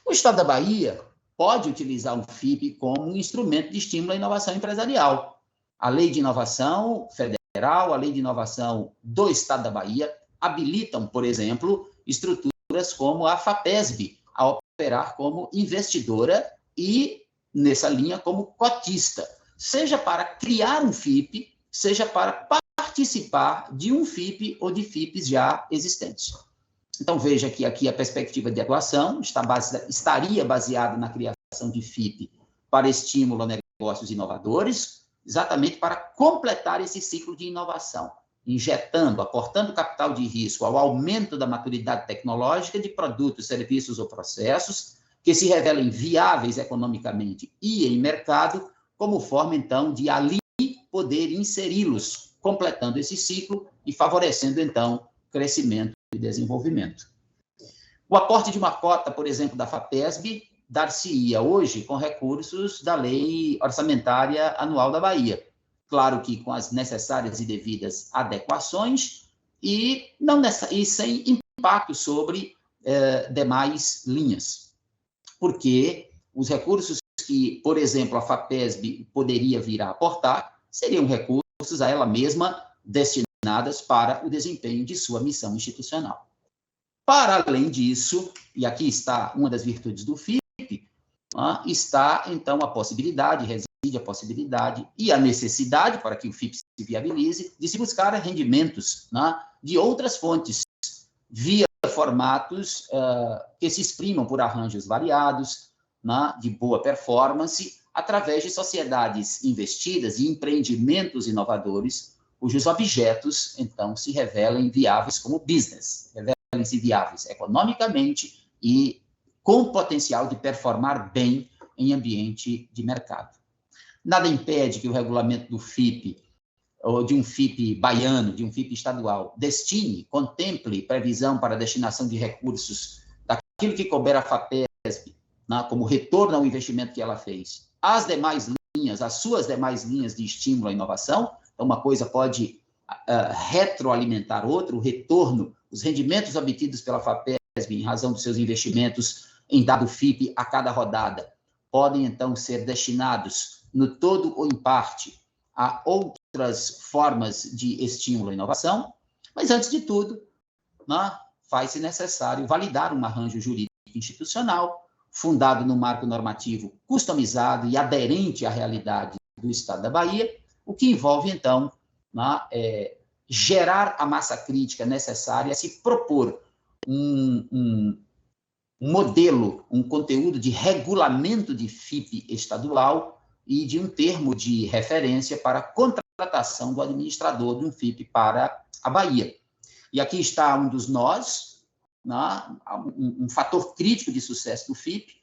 O Estado da Bahia pode utilizar o FIP como um instrumento de estímulo à inovação empresarial. A Lei de Inovação Federal, a Lei de Inovação do Estado da Bahia habilitam, por exemplo, estruturas como a FAPESB a operar como investidora e, nessa linha, como cotista, seja para criar um FIP, seja para participar de um FIP ou de FIPs já existentes. Então, veja que aqui a perspectiva de atuação estaria baseada na criação de FIP para estímulo a negócios inovadores, exatamente para completar esse ciclo de inovação, injetando, aportando capital de risco ao aumento da maturidade tecnológica de produtos, serviços ou processos que se revelem viáveis economicamente e em mercado, como forma, então, de ali poder inseri-los, completando esse ciclo e favorecendo, então, crescimento e desenvolvimento. O aporte de uma cota, por exemplo, da FAPESB, dar-se-ia hoje com recursos da Lei Orçamentária Anual da Bahia. Claro que com as necessárias e devidas adequações e sem impacto sobre demais linhas. Porque os recursos que, por exemplo, a FAPESB poderia vir a aportar seriam recursos a ela mesma destinadas para o desempenho de sua missão institucional. Para além disso, e aqui está uma das virtudes do FIP, está, então, a possibilidade, reside a possibilidade e a necessidade, para que o FIP se viabilize, de se buscar rendimentos de outras fontes, via formatos que se exprimam por arranjos variados, de boa performance, através de sociedades investidas e empreendimentos inovadores, cujos objetos, então, se revelem viáveis como business, revelem-se viáveis economicamente e com potencial de performar bem em ambiente de mercado. Nada impede que o regulamento do FIP, ou de um FIP baiano, de um FIP estadual, contemple previsão para a destinação de recursos daquilo que couber a FAPESB, como retorno ao investimento que ela fez, as suas demais linhas de estímulo à inovação. Então, uma coisa pode retroalimentar outra, o retorno, os rendimentos obtidos pela FAPESB em razão dos seus investimentos em dado FIP a cada rodada, podem, então, ser destinados no todo ou em parte a outras formas de estímulo à inovação, mas, antes de tudo, faz-se necessário validar um arranjo jurídico institucional fundado no marco normativo customizado e aderente à realidade do Estado da Bahia, o que envolve, então, gerar a massa crítica necessária a se propor um modelo, um conteúdo de regulamento de FIP estadual e de um termo de referência para a contratação do administrador de um FIP para a Bahia. E aqui está um dos nós, um fator crítico de sucesso do FIP,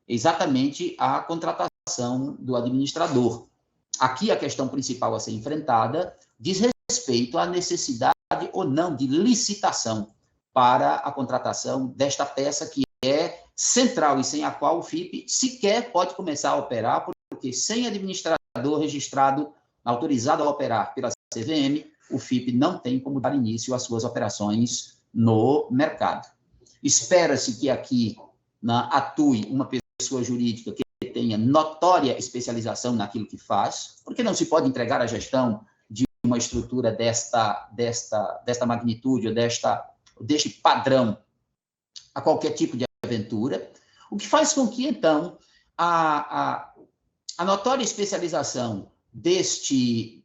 exatamente a contratação do administrador. Aqui a questão principal a ser enfrentada diz respeito à necessidade ou não de licitação para a contratação desta peça que é central e sem a qual o FIP sequer pode começar a operar, porque sem administrador registrado, autorizado a operar pela CVM, o FIP não tem como dar início às suas operações no mercado. Espera-se que aqui atue uma pessoa jurídica que tenha notória especialização naquilo que faz, porque não se pode entregar a gestão de uma estrutura desta magnitude ou deste padrão a qualquer tipo de aventura, o que faz com que, então, a notória especialização deste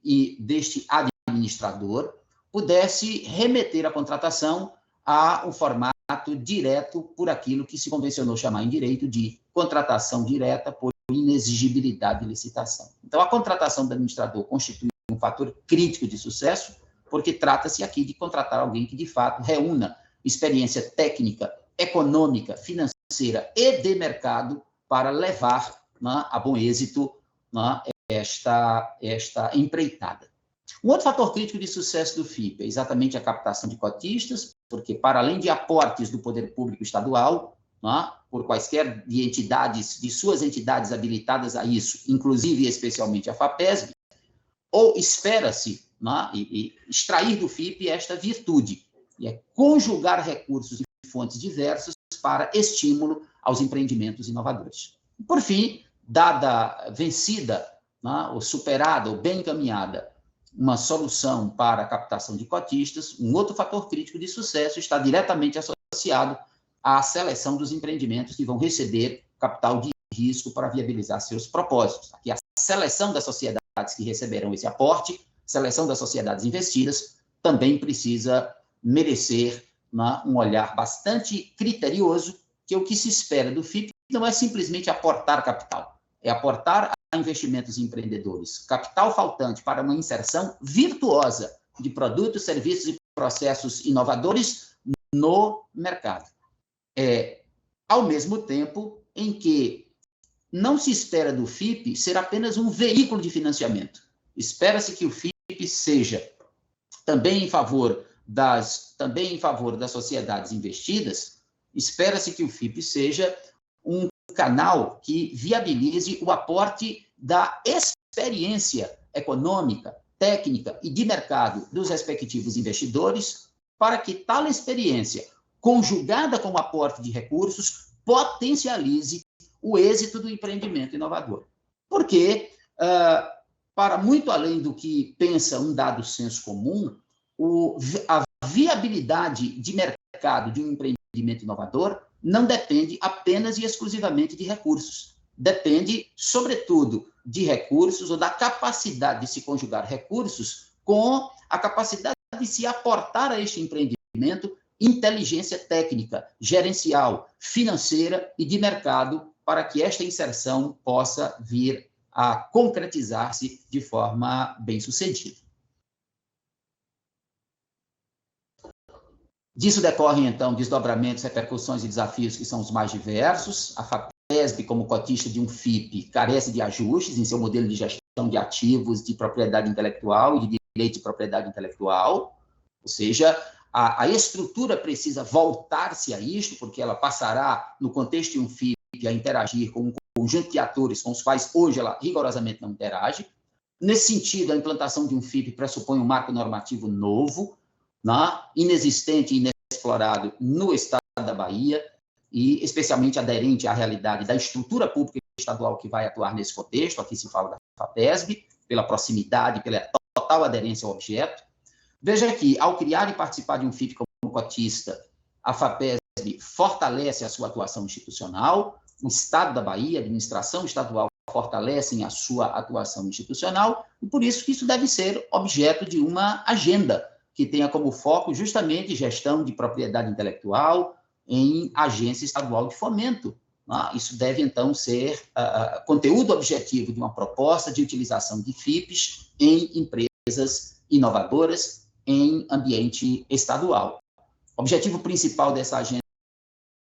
administrador pudesse remeter a contratação a um formato direto por aquilo que se convencionou chamar em direito de contratação direta por inexigibilidade de licitação. Então, a contratação do administrador constitui um fator crítico de sucesso, porque trata-se aqui de contratar alguém que, de fato, reúna experiência técnica, econômica, financeira e de mercado para levar a bom êxito esta empreitada. Um outro fator crítico de sucesso do FIP é exatamente a captação de cotistas, porque, para além de aportes do poder público estadual, por quaisquer de suas entidades habilitadas a isso, inclusive e especialmente a FAPESB, ou espera-se extrair do FIP esta virtude, e é conjugar recursos de fontes diversas para estímulo aos empreendimentos inovadores. Por fim, dada vencida, né, ou superada, ou bem encaminhada, uma solução para a captação de cotistas, um outro fator crítico de sucesso está diretamente associado à seleção dos empreendimentos que vão receber capital de risco para viabilizar seus propósitos. Aqui a seleção das sociedades que receberão esse aporte, seleção das sociedades investidas, também precisa merecer, né, um olhar bastante criterioso, que o que se espera do FIP não é simplesmente aportar capital, é aportar a investimentos em empreendedores, capital faltante para uma inserção virtuosa de produtos, serviços e processos inovadores no mercado. Ao mesmo tempo em que não se espera do FIP ser apenas um veículo de financiamento. Espera-se que o FIP seja também em favor das sociedades investidas, espera-se que o FIP seja um canal que viabilize o aporte da experiência econômica, técnica e de mercado dos respectivos investidores, para que tal experiência, conjugada com o aporte de recursos, potencialize o êxito do empreendimento inovador. Porque, para muito além do que pensa um dado senso comum, a viabilidade de mercado de um empreendimento inovador não depende apenas e exclusivamente de recursos. Depende, sobretudo, de recursos ou da capacidade de se conjugar recursos com a capacidade de se aportar a este empreendimento inteligência técnica, gerencial, financeira e de mercado para que esta inserção possa vir a concretizar-se de forma bem-sucedida. Disso decorrem, então, desdobramentos, repercussões e desafios que são os mais diversos. A FAPESB, como cotista de um FIP, carece de ajustes em seu modelo de gestão de ativos de propriedade intelectual e de direito de propriedade intelectual, ou seja, a estrutura precisa voltar-se a isto, porque ela passará, no contexto de um FIP, a interagir com um conjunto de atores com os quais hoje ela rigorosamente não interage. Nesse sentido, a implantação de um FIP pressupõe um marco normativo novo, né, inexistente e inexplorado no estado da Bahia, e especialmente aderente à realidade da estrutura pública estadual que vai atuar nesse contexto. Aqui se fala da FAPESB, pela proximidade, pela total aderência ao objeto. Veja que, ao criar e participar de um FIP como cotista, a FAPESB fortalece a sua atuação institucional, o Estado da Bahia, a administração estadual, fortalecem a sua atuação institucional, e por isso que isso deve ser objeto de uma agenda que tenha como foco justamente gestão de propriedade intelectual em agência estadual de fomento. Isso deve, então, ser conteúdo objetivo de uma proposta de utilização de FIPs em empresas inovadoras em ambiente estadual. O objetivo principal dessa agenda,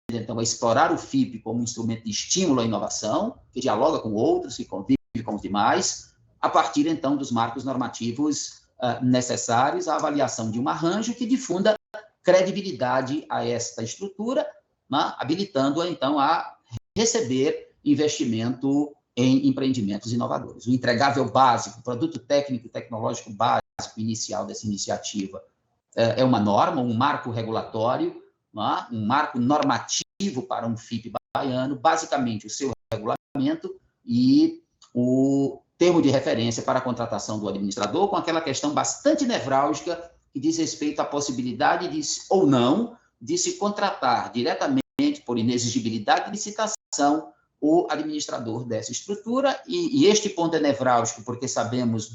então, é explorar o FIP como um instrumento de estímulo à inovação, que dialoga com outros, que convive com os demais, a partir, então, dos marcos normativos necessários à avaliação de um arranjo que difunda credibilidade a esta estrutura, né, habilitando-a, então, a receber investimento em empreendimentos inovadores. O entregável básico, o produto técnico e tecnológico básico inicial dessa iniciativa é uma norma, um marco regulatório, né, um marco normativo para um FIP baiano, basicamente o seu regulamento e o termo de referência para a contratação do administrador, com aquela questão bastante nevrálgica que diz respeito à possibilidade de, ou não de se contratar diretamente, por inexigibilidade de licitação, o administrador dessa estrutura, e este ponto é nevrálgico porque sabemos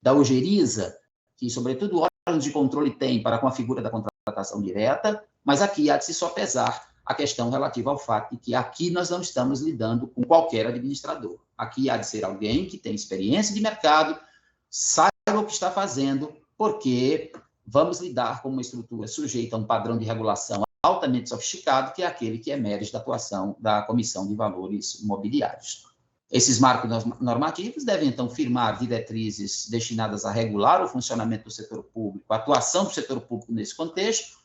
da ojeriza, que, sobretudo, órgãos de controle têm para com a figura da contratação direta, mas aqui há de se sopesar a questão relativa ao fato de que aqui nós não estamos lidando com qualquer administrador. Aqui há de ser alguém que tem experiência de mercado, saiba o que está fazendo, porque vamos lidar com uma estrutura sujeita a um padrão de regulação altamente sofisticado, que é aquele que emerge da atuação da Comissão de Valores Mobiliários. Esses marcos normativos devem, então, firmar diretrizes destinadas a regular o funcionamento do setor público, a atuação do setor público nesse contexto,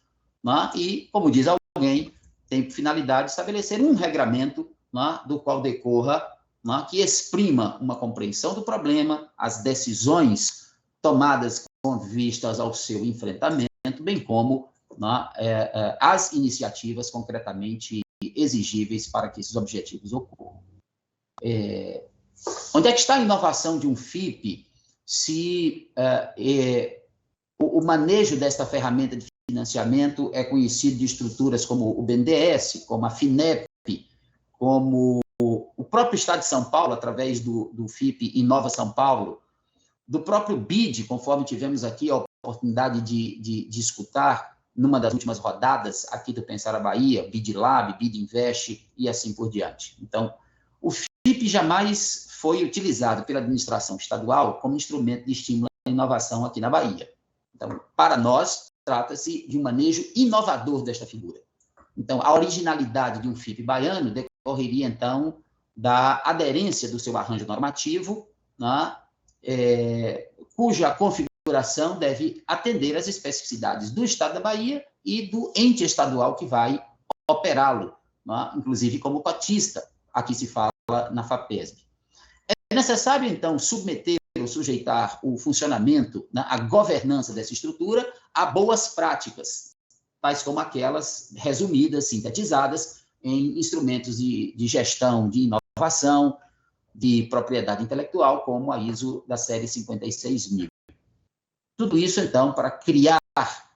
né? E, como diz alguém, tem por finalidade estabelecer um regramento, né, do qual decorra, né, que exprima uma compreensão do problema, as decisões tomadas com vistas ao seu enfrentamento, bem como, né, as iniciativas concretamente exigíveis para que esses objetivos ocorram. Onde é que está a inovação de um FIP se o manejo desta ferramenta de financiamento é conhecido de estruturas como o BNDES, como a FINEP, como o próprio Estado de São Paulo, através do FIP Inova São Paulo, do próprio BID, conforme tivemos aqui a oportunidade de escutar numa das últimas rodadas aqui do Pensar a Bahia, BID Lab, BID Invest e assim por diante. Então, o FIP jamais foi utilizado pela administração estadual como instrumento de estímulo à inovação aqui na Bahia. Então, para nós, trata-se de um manejo inovador desta figura. Então, a originalidade de um FIP baiano decorreria, então, da aderência do seu arranjo normativo, né, cuja configuração deve atender às especificidades do Estado da Bahia e do ente estadual que vai operá-lo, né, inclusive como cotista, aqui se fala na FAPESB. É necessário, então, submeter ou sujeitar o funcionamento, né, a governança dessa estrutura a boas práticas, tais como aquelas resumidas, sintetizadas em instrumentos de gestão de inovação, de propriedade intelectual, como a ISO da série 56000. Tudo isso, então, para criar,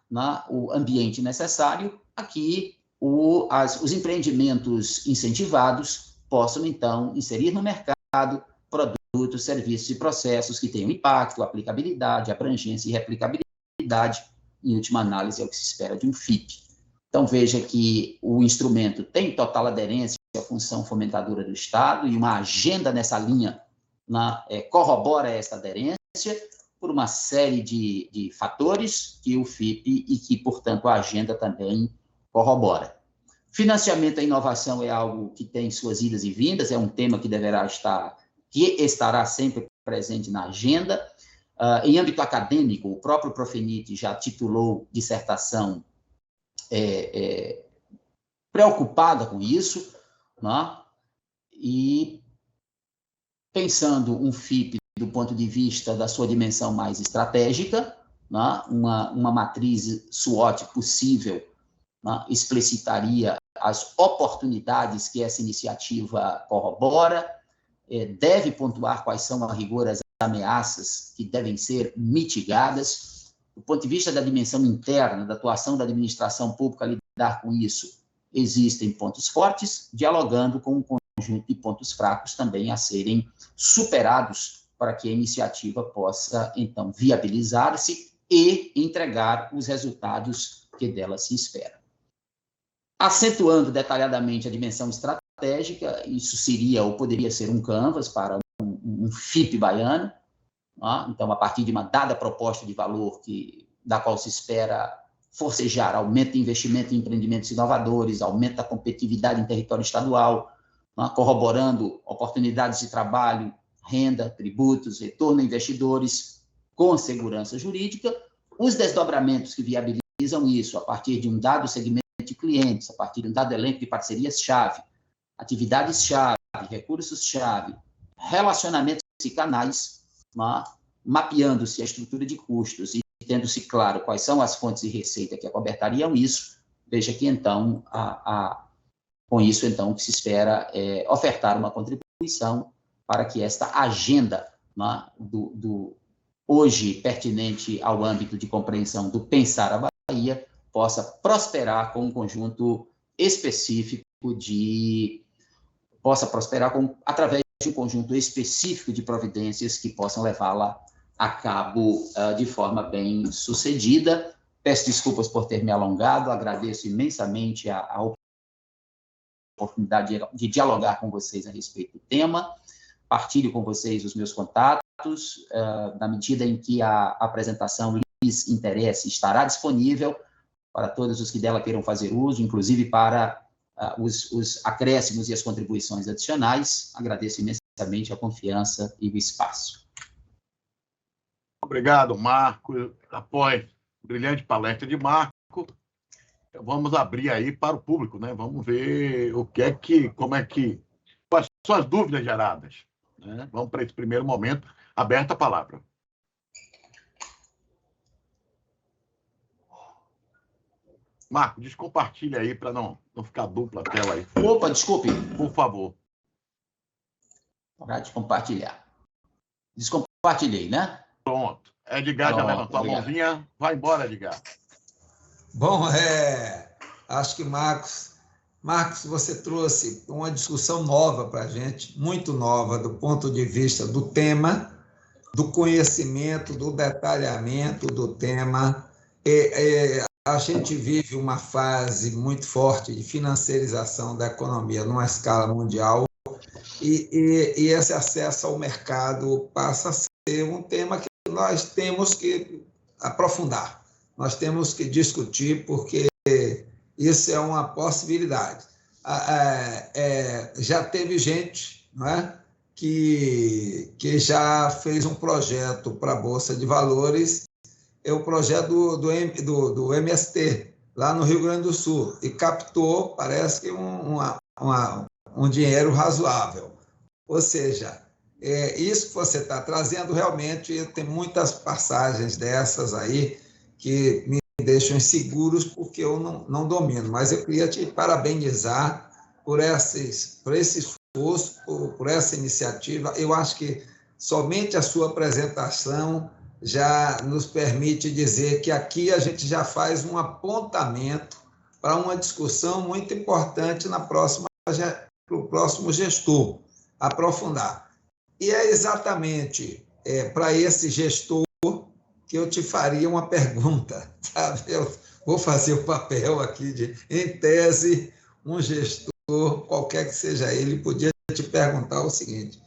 né, o ambiente necessário a que os empreendimentos incentivados possam, então, inserir no mercado produtos, serviços e processos que tenham impacto, aplicabilidade, abrangência e replicabilidade. Em última análise, é o que se espera de um FIP. Então, veja que o instrumento tem total aderência à função fomentadora do Estado e uma agenda nessa linha, né, corrobora essa aderência por uma série de fatores que o FIP e que, portanto, a agenda também corrobora. Financiamento à inovação é algo que tem suas idas e vindas, é um tema que estará sempre presente na agenda. Em âmbito acadêmico, o próprio Profenit já titulou dissertação preocupada com isso, né? E pensando um FIP do ponto de vista da sua dimensão mais estratégica, né? Uma matriz SWOT possível, né, explicitaria as oportunidades que essa iniciativa corrobora, deve pontuar quais são, a rigor, as ameaças que devem ser mitigadas. Do ponto de vista da dimensão interna, da atuação da administração pública a lidar com isso, existem pontos fortes, dialogando com um conjunto de pontos fracos também a serem superados para que a iniciativa possa, então, viabilizar-se e entregar os resultados que dela se espera. Acentuando detalhadamente a dimensão estratégica, isso seria ou poderia ser um canvas para um FIP baiano, né? Então, a partir de uma dada proposta de valor da qual se espera forcejar aumento de investimento em empreendimentos inovadores, aumento da competitividade em território estadual, né? Corroborando oportunidades de trabalho, renda, tributos, retorno a investidores, com segurança jurídica, os desdobramentos que viabilizam isso a partir de um dado segmento de clientes, a partir de um dado elenco de parcerias-chave, atividades-chave, recursos-chave, relacionamentos e canais, né, mapeando-se a estrutura de custos e tendo-se claro quais são as fontes de receita que acobertariam isso, veja que, então, com isso, então, que se espera ofertar uma contribuição para que esta agenda, né, hoje pertinente ao âmbito de compreensão do Pensar a Bahia, possa prosperar com um conjunto específico através de um conjunto específico de providências que possam levá-la a cabo de forma bem sucedida. Peço desculpas por ter me alongado, agradeço imensamente a oportunidade de dialogar com vocês a respeito do tema, partilho com vocês os meus contatos, na medida em que a apresentação lhes interesse, estará disponível para todos os que dela queiram fazer uso, inclusive para os acréscimos e as contribuições adicionais. Agradeço imensamente a confiança e o espaço. Obrigado, Marco. Após a brilhante palestra de Marco, vamos abrir aí para o público, né? Vamos ver quais são as dúvidas geradas, né? Vamos para esse primeiro momento. Aberta a palavra. Marco, descompartilha aí para não ficar dupla a tela aí. Opa, desculpe. Por favor. Para de compartilhar. Descompartilhei, né? Pronto. Edgar já levantou obrigado. a mãozinha. Vai embora, Edgar. Bom, acho que Marcos, você trouxe uma discussão nova para a gente, muito nova, do ponto de vista do tema, do conhecimento, do detalhamento do tema. A gente vive uma fase muito forte de financiarização da economia numa escala mundial, e esse acesso ao mercado passa a ser um tema que nós temos que aprofundar, nós temos que discutir, porque isso é uma possibilidade. Já teve gente, não é, que já fez um projeto para a Bolsa de Valores, é o projeto do MST, lá no Rio Grande do Sul, e captou, parece que um dinheiro razoável. Ou seja, isso que você está trazendo, realmente tem muitas passagens dessas aí que me deixam inseguros, porque eu não domino. Mas eu queria te parabenizar por esse esforço, por essa iniciativa. Eu acho que somente a sua apresentação já nos permite dizer que aqui a gente já faz um apontamento para uma discussão muito importante para o próximo gestor aprofundar. E é exatamente para esse gestor que eu te faria uma pergunta, sabe? Eu vou fazer o papel aqui em tese, um gestor, qualquer que seja ele, podia te perguntar o seguinte: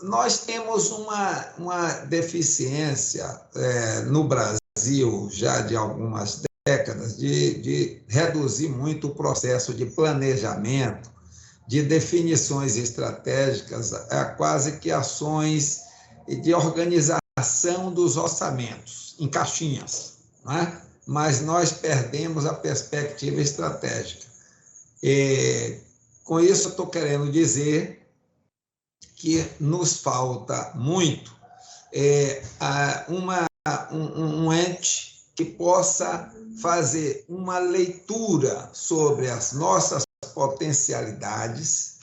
nós temos uma deficiência no Brasil, já de algumas décadas, de reduzir muito o processo de planejamento, de definições estratégicas, quase que ações de organização dos orçamentos, em caixinhas, não é? Mas nós perdemos a perspectiva estratégica. Com isso, eu estou querendo dizer que nos falta muito um ente que possa fazer uma leitura sobre as nossas potencialidades,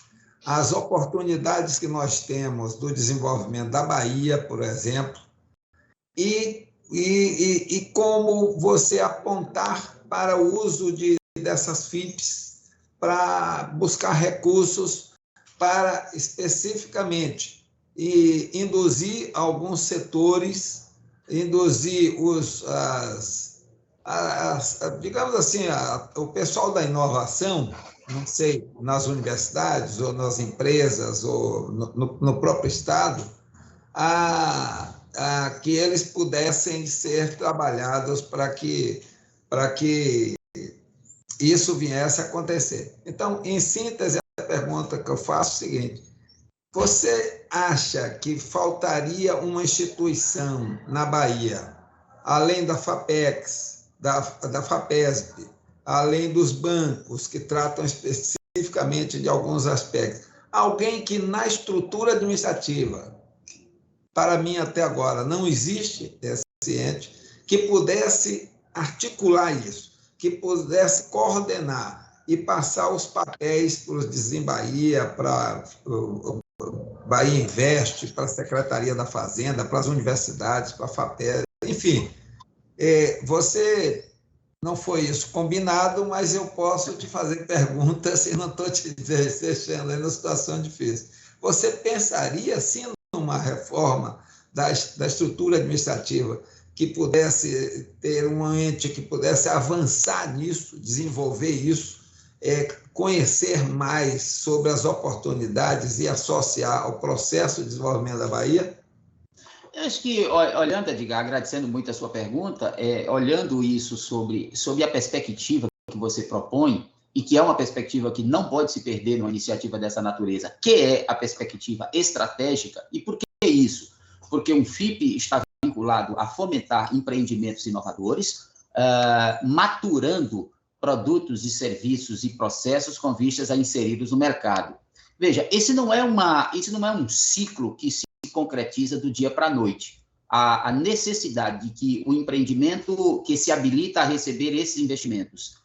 as oportunidades que nós temos do desenvolvimento da Bahia, por exemplo, e como você apontar para o uso dessas FIPs para buscar recursos para, especificamente, induzir alguns setores, induzir digamos assim, o pessoal da inovação, não sei, nas universidades ou nas empresas ou no próprio Estado, que eles pudessem ser trabalhados para que isso viesse a acontecer. Então, em síntese, a pergunta que eu faço é a seguinte: você acha que faltaria uma instituição na Bahia, além da FAPEX, da FAPESB, além dos bancos que tratam especificamente de alguns aspectos, alguém que na estrutura administrativa, para mim até agora não existe esse ente, que pudesse articular isso, que pudesse coordenar e passar os papéis para os Desembahia, para o Bahia Investe, para a Secretaria da Fazenda, para as universidades, para a FAPESB, enfim. Você não foi isso combinado, mas eu posso te fazer perguntas e não estou te deixando aí numa situação difícil. Você pensaria, sim, numa reforma da estrutura administrativa que pudesse ter um ente que pudesse avançar nisso, desenvolver isso, conhecer mais sobre as oportunidades e associar ao processo de desenvolvimento da Bahia? Eu acho que, olhando, Edgar, agradecendo muito a sua pergunta, olhando isso sobre a perspectiva que você propõe, e que é uma perspectiva que não pode se perder numa iniciativa dessa natureza, que é a perspectiva estratégica. E por que isso? Porque um FIP está vinculado a fomentar empreendimentos inovadores, maturando produtos e serviços e processos com vistas a inseri-los no mercado. Veja, esse não é um ciclo que se concretiza do dia para a noite. a necessidade de que o empreendimento que se habilita a receber esses investimentos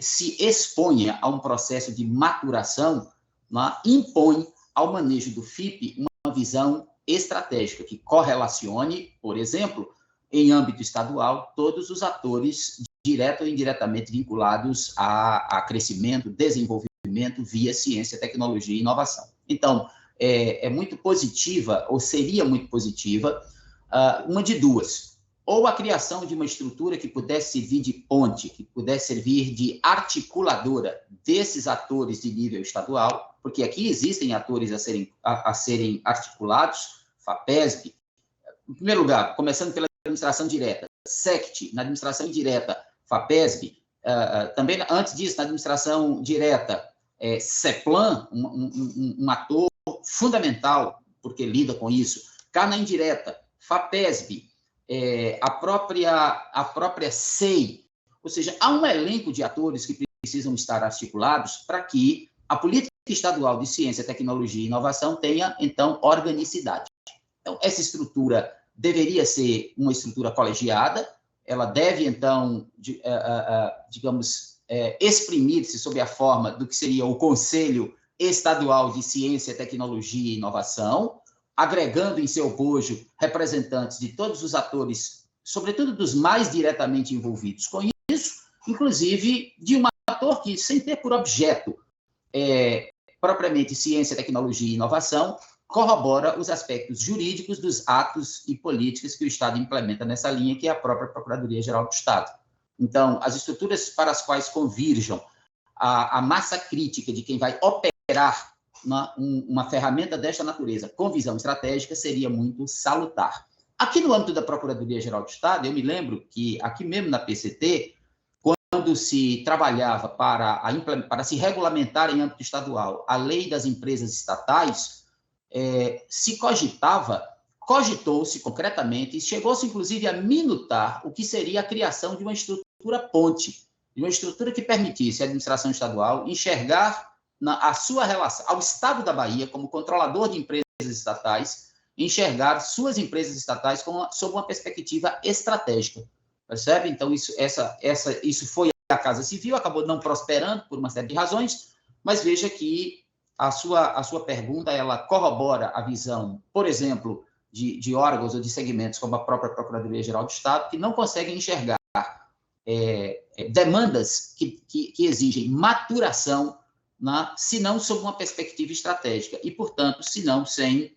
se exponha a um processo de maturação, né, impõe ao manejo do FIP uma visão estratégica que correlacione, por exemplo, em âmbito estadual, todos os atores direto ou indiretamente vinculados a crescimento, desenvolvimento via ciência, tecnologia e inovação. Então, é muito positiva, ou seria muito positiva, uma de duas. Ou a criação de uma estrutura que pudesse servir de ponte, que pudesse servir de articuladora desses atores de nível estadual, porque aqui existem atores a serem articulados, FAPESB, em primeiro lugar, começando pela administração direta, SECT, na administração indireta, FAPESB, também antes disso, na administração direta, CEPLAN, um ator fundamental, porque lida com isso, cá na indireta, FAPESB, a própria SEI, ou seja, há um elenco de atores que precisam estar articulados para que a política estadual de ciência, tecnologia e inovação tenha, então, organicidade. Então, essa estrutura deveria ser uma estrutura colegiada, ela deve, então, digamos, exprimir-se sob a forma do que seria o Conselho Estadual de Ciência, Tecnologia e Inovação, agregando em seu bojo representantes de todos os atores, sobretudo dos mais diretamente envolvidos com isso, inclusive de um ator que, sem ter por objeto propriamente ciência, tecnologia e inovação, corrobora os aspectos jurídicos dos atos e políticas que o Estado implementa nessa linha, que é a própria Procuradoria-Geral do Estado. Então, as estruturas para as quais convirjam a massa crítica de quem vai operar uma ferramenta desta natureza com visão estratégica seria muito salutar. Aqui no âmbito da Procuradoria-Geral do Estado, eu me lembro que aqui mesmo na PCT, quando se trabalhava para se regulamentar em âmbito estadual a lei das empresas estatais, cogitou-se concretamente, e chegou-se inclusive a minutar o que seria a criação de uma estrutura ponte, de uma estrutura que permitisse à administração estadual enxergar a sua relação, ao Estado da Bahia, como controlador de empresas estatais, enxergar suas empresas estatais sob uma perspectiva estratégica. Percebe? Então, isso foi a Casa Civil, acabou não prosperando por uma série de razões, mas veja que a sua pergunta, ela corrobora a visão, por exemplo, de órgãos ou de segmentos como a própria Procuradoria-Geral do Estado, que não conseguem enxergar demandas que exigem maturação, se não sob uma perspectiva estratégica, e, portanto, se não sem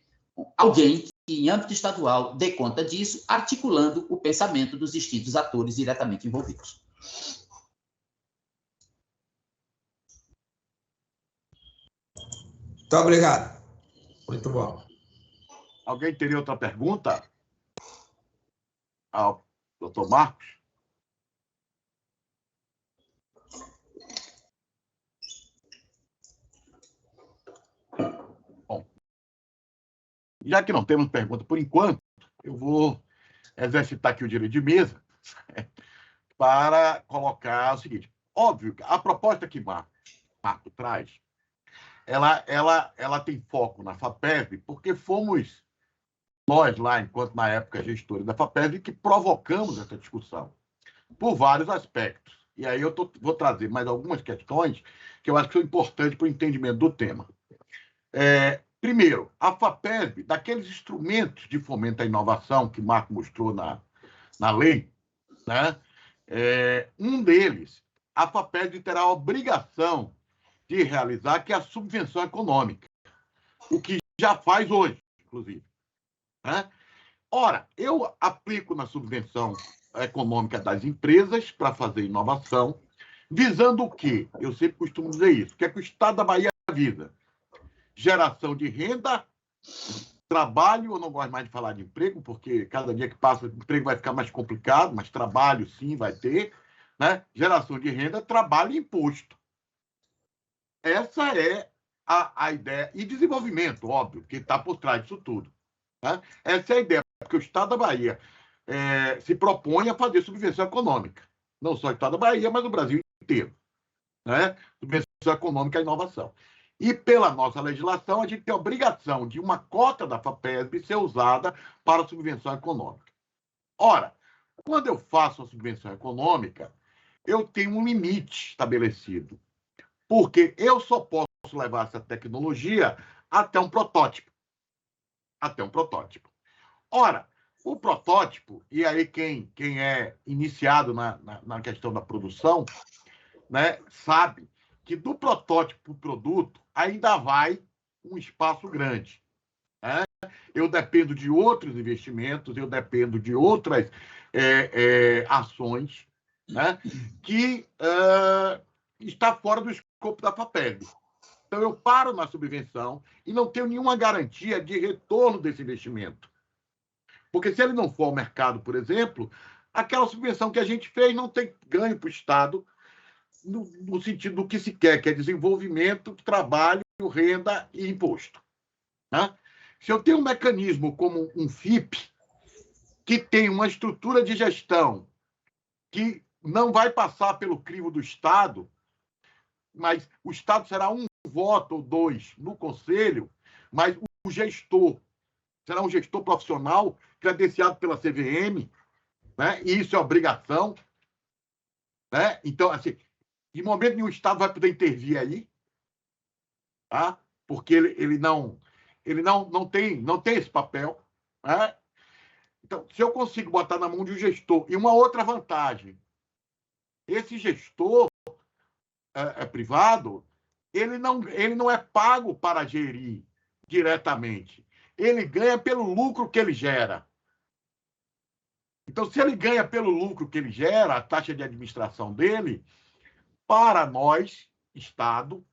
alguém que, em âmbito estadual, dê conta disso, articulando o pensamento dos distintos atores diretamente envolvidos. Muito obrigado. Muito bom. Alguém teria outra pergunta? Ao doutor Marcos? Bom, já que não temos pergunta por enquanto, eu vou exercitar aqui o direito de mesa para colocar o seguinte. Óbvio, a proposta que Marco traz, ela tem foco na FAPESB, porque fomos nós lá, enquanto na época gestores da FAPESB, que provocamos essa discussão, por vários aspectos. E aí eu vou trazer mais algumas questões que eu acho que são importantes para o entendimento do tema. Primeiro, a FAPESB, daqueles instrumentos de fomento à inovação que o Marco mostrou na lei, né? Um deles, a FAPESB terá a obrigação de realizar, que é a subvenção econômica, o que já faz hoje, inclusive. Né? Ora, eu aplico na subvenção econômica das empresas para fazer inovação, visando o quê? Eu sempre costumo dizer isso, que é que o Estado da Bahia visa geração de renda, trabalho, eu não gosto mais de falar de emprego, porque cada dia que passa o emprego vai ficar mais complicado, mas trabalho sim vai ter, né? Geração de renda, trabalho e imposto. Essa é a ideia. E desenvolvimento, óbvio, que está por trás disso tudo. Né? Essa é a ideia, porque o Estado da Bahia se propõe a fazer subvenção econômica. Não só o Estado da Bahia, mas o Brasil inteiro. Né? Subvenção econômica e inovação. E, pela nossa legislação, a gente tem a obrigação de uma cota da FAPESB ser usada para subvenção econômica. Ora, quando eu faço a subvenção econômica, eu tenho um limite estabelecido, porque eu só posso levar essa tecnologia até um protótipo. Até um protótipo. Ora, o protótipo, e aí quem é iniciado na questão da produção, né, sabe que do protótipo para o produto ainda vai um espaço grande. Né? Eu dependo de outros investimentos, eu dependo de outras ações, né, que está fora do escopo da FAPESB. Então, eu paro na subvenção e não tenho nenhuma garantia de retorno desse investimento. Porque se ele não for ao mercado, por exemplo, aquela subvenção que a gente fez não tem ganho para o Estado no sentido do que se quer, que é desenvolvimento, trabalho, renda e imposto. Né? Se eu tenho um mecanismo como um FIP, que tem uma estrutura de gestão que não vai passar pelo crivo do Estado, mas o Estado será um voto ou dois no Conselho, mas o gestor será um gestor profissional credenciado pela CVM, né? E isso é obrigação. Né? Então, assim, de momento nenhum o Estado vai poder intervir aí, tá? Porque ele não tem esse papel. Né? Então, se eu consigo botar na mão de um gestor, e uma outra vantagem, esse gestor privado, ele não é pago para gerir diretamente. Ele ganha pelo lucro que ele gera. Então, se ele ganha pelo lucro que ele gera, a taxa de administração dele, para nós, Estado,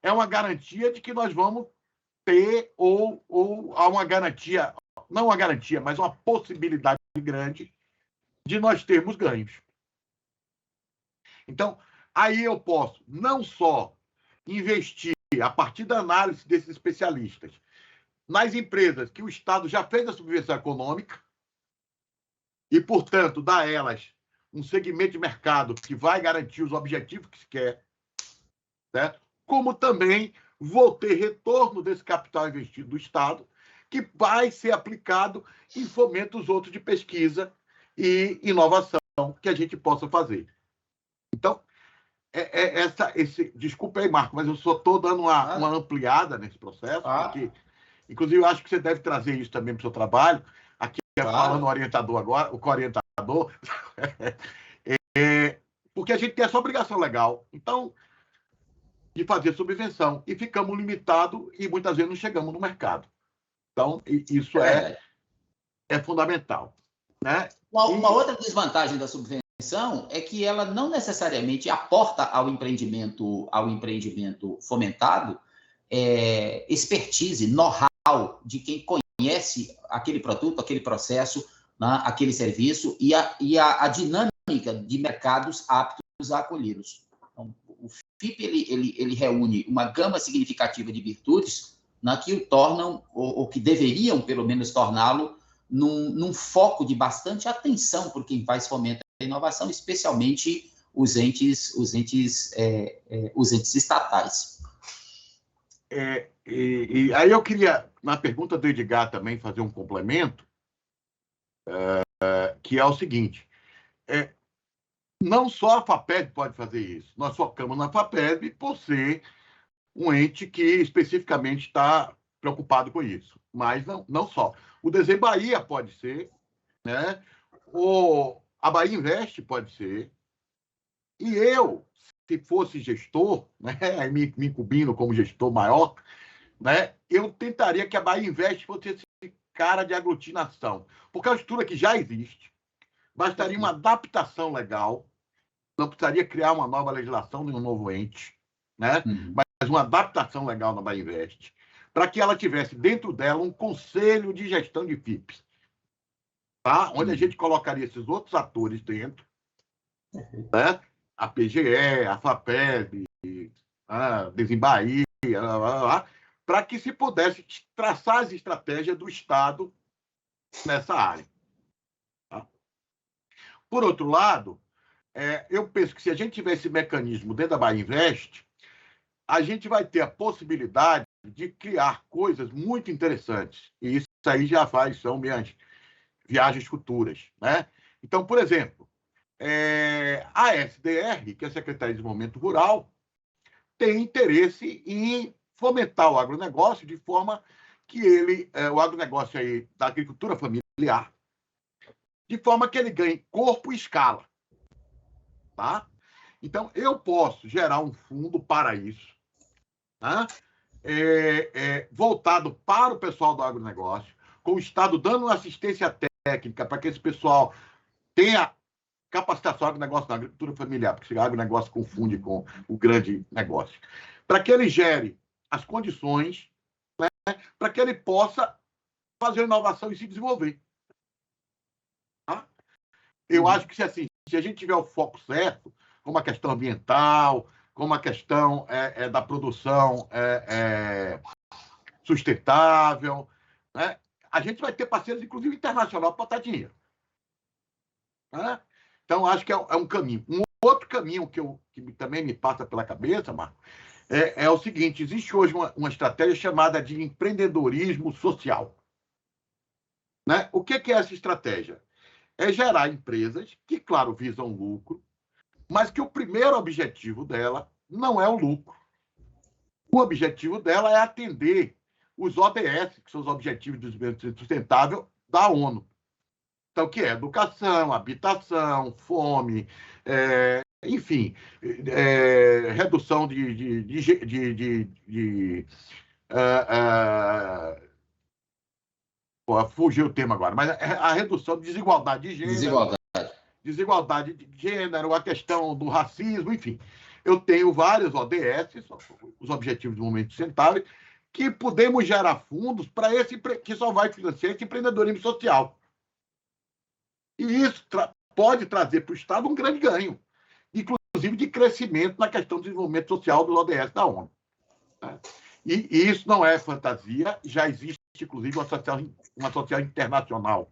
é uma garantia de que nós vamos ter, ou há uma garantia, não uma garantia, mas uma possibilidade grande de nós termos ganhos. Então, aí eu posso não só investir, a partir da análise desses especialistas, nas empresas que o Estado já fez a subvenção econômica e, portanto, dar a elas um segmento de mercado que vai garantir os objetivos que se quer, certo? Como também vou ter retorno desse capital investido do Estado, que vai ser aplicado em fomentos outros de pesquisa e inovação que a gente possa fazer. Então, desculpa aí, Marco, mas eu só estou dando uma ampliada nesse processo, porque, inclusive, eu acho que você deve trazer isso também para o seu trabalho. Aqui, falando o orientador agora, o co-orientador, porque a gente tem essa obrigação legal, então, de fazer subvenção, e ficamos limitados e muitas vezes não chegamos no mercado. Então, isso é fundamental. Né? Uma outra desvantagem da subvenção é que ela não necessariamente aporta ao empreendimento fomentado expertise, know-how de quem conhece aquele produto, aquele processo, né, aquele serviço e a dinâmica de mercados aptos a acolhê-los. Então, o FIP ele reúne uma gama significativa de virtudes, né, que o tornam, ou que deveriam, pelo menos, torná-lo num foco de bastante atenção por quem faz fomento à inovação, especialmente os entes estatais. E aí eu queria, na pergunta do Edgar também, fazer um complemento, que é o seguinte, não só a FAPESB pode fazer isso, nós focamos na FAPESB por ser um ente que especificamente está preocupado com isso, mas não só. O Desenho Bahia pode ser, né? A Bahia Invest pode ser, e eu, se fosse gestor, né, me incumbindo como gestor maior, né, eu tentaria que a Bahia Invest fosse esse cara de aglutinação, porque é uma estrutura que já existe, bastaria uma adaptação legal, não precisaria criar uma nova legislação de um novo ente, né, mas uma adaptação legal na Bahia Invest, para que ela tivesse dentro dela um conselho de gestão de FIPs, tá? Onde a gente colocaria esses outros atores dentro, né? A PGE, a FAPESB, a Desenho Bahia, para que se pudesse traçar as estratégias do Estado nessa área. Tá? Por outro lado, eu penso que se a gente tivesse esse mecanismo dentro da Bahia Invest, a gente vai ter a possibilidade de criar coisas muito interessantes. E isso aí são minhas viagens futuras, né? Então, por exemplo, a SDR, que é a Secretaria de Desenvolvimento Rural, tem interesse em fomentar o agronegócio de forma que o agronegócio aí da agricultura familiar, de forma que ele ganhe corpo e escala, tá? Então, eu posso gerar um fundo para isso, tá? Voltado para o pessoal do agronegócio, com o Estado dando assistência técnica para que esse pessoal tenha capacitação agronegócio na agricultura familiar, porque o agronegócio confunde com o grande negócio, para que ele gere as condições, né, para que ele possa fazer inovação e se desenvolver. Tá? Eu acho que se a gente tiver o foco certo, como a questão ambiental, como a questão da produção sustentável, né, a gente vai ter parceiros, inclusive internacional, para botar dinheiro. Né? Então, acho que é um caminho. Um outro caminho que também me passa pela cabeça, Marco, é o seguinte: existe hoje uma estratégia chamada de empreendedorismo social. Né? O que é essa estratégia? É gerar empresas que, claro, visam lucro, mas que o primeiro objetivo dela não é o lucro. O objetivo dela é atender os ODS, que são os Objetivos de Desenvolvimento Sustentável da ONU. Então, que é educação, habitação, fome, enfim, redução fugiu o termo agora, mas a redução de desigualdade de gênero, desigualdade de gênero, a questão do racismo, enfim. Eu tenho vários ODS, os Objetivos de Desenvolvimento Sustentável, que podemos gerar fundos para que só vai financiar esse empreendedorismo social. E isso pode trazer para o Estado um grande ganho, inclusive de crescimento na questão do desenvolvimento social do ODS da ONU. Né? E isso não é fantasia, já existe, inclusive, uma social internacional,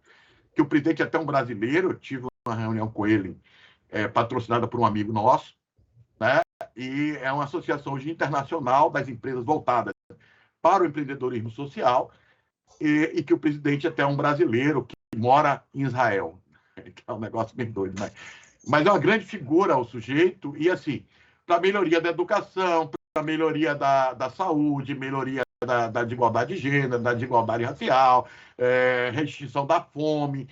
que o presidente é até um brasileiro, eu tive uma reunião com ele, patrocinada por um amigo nosso, né? E é uma associação hoje internacional das empresas voltadas para o empreendedorismo social, e que o presidente é até um brasileiro que mora em Israel. É um negócio bem doido, né? Mas é uma grande figura o sujeito, e assim, para melhoria da educação, para melhoria da saúde, melhoria da desigualdade de gênero, da desigualdade racial, restrição da fome,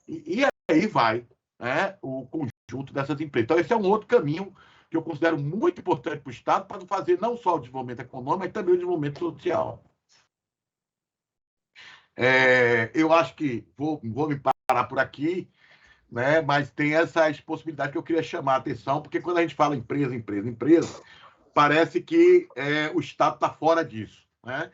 e aí vai, né, o conjunto dessas empresas. Então, esse é um outro caminho que eu considero muito importante para o Estado, para fazer não só o desenvolvimento econômico, mas também o desenvolvimento social. Eu acho que vou me parar por aqui, né? Mas tem essas possibilidades que eu queria chamar a atenção, porque quando a gente fala empresa, parece que o Estado está fora disso, né?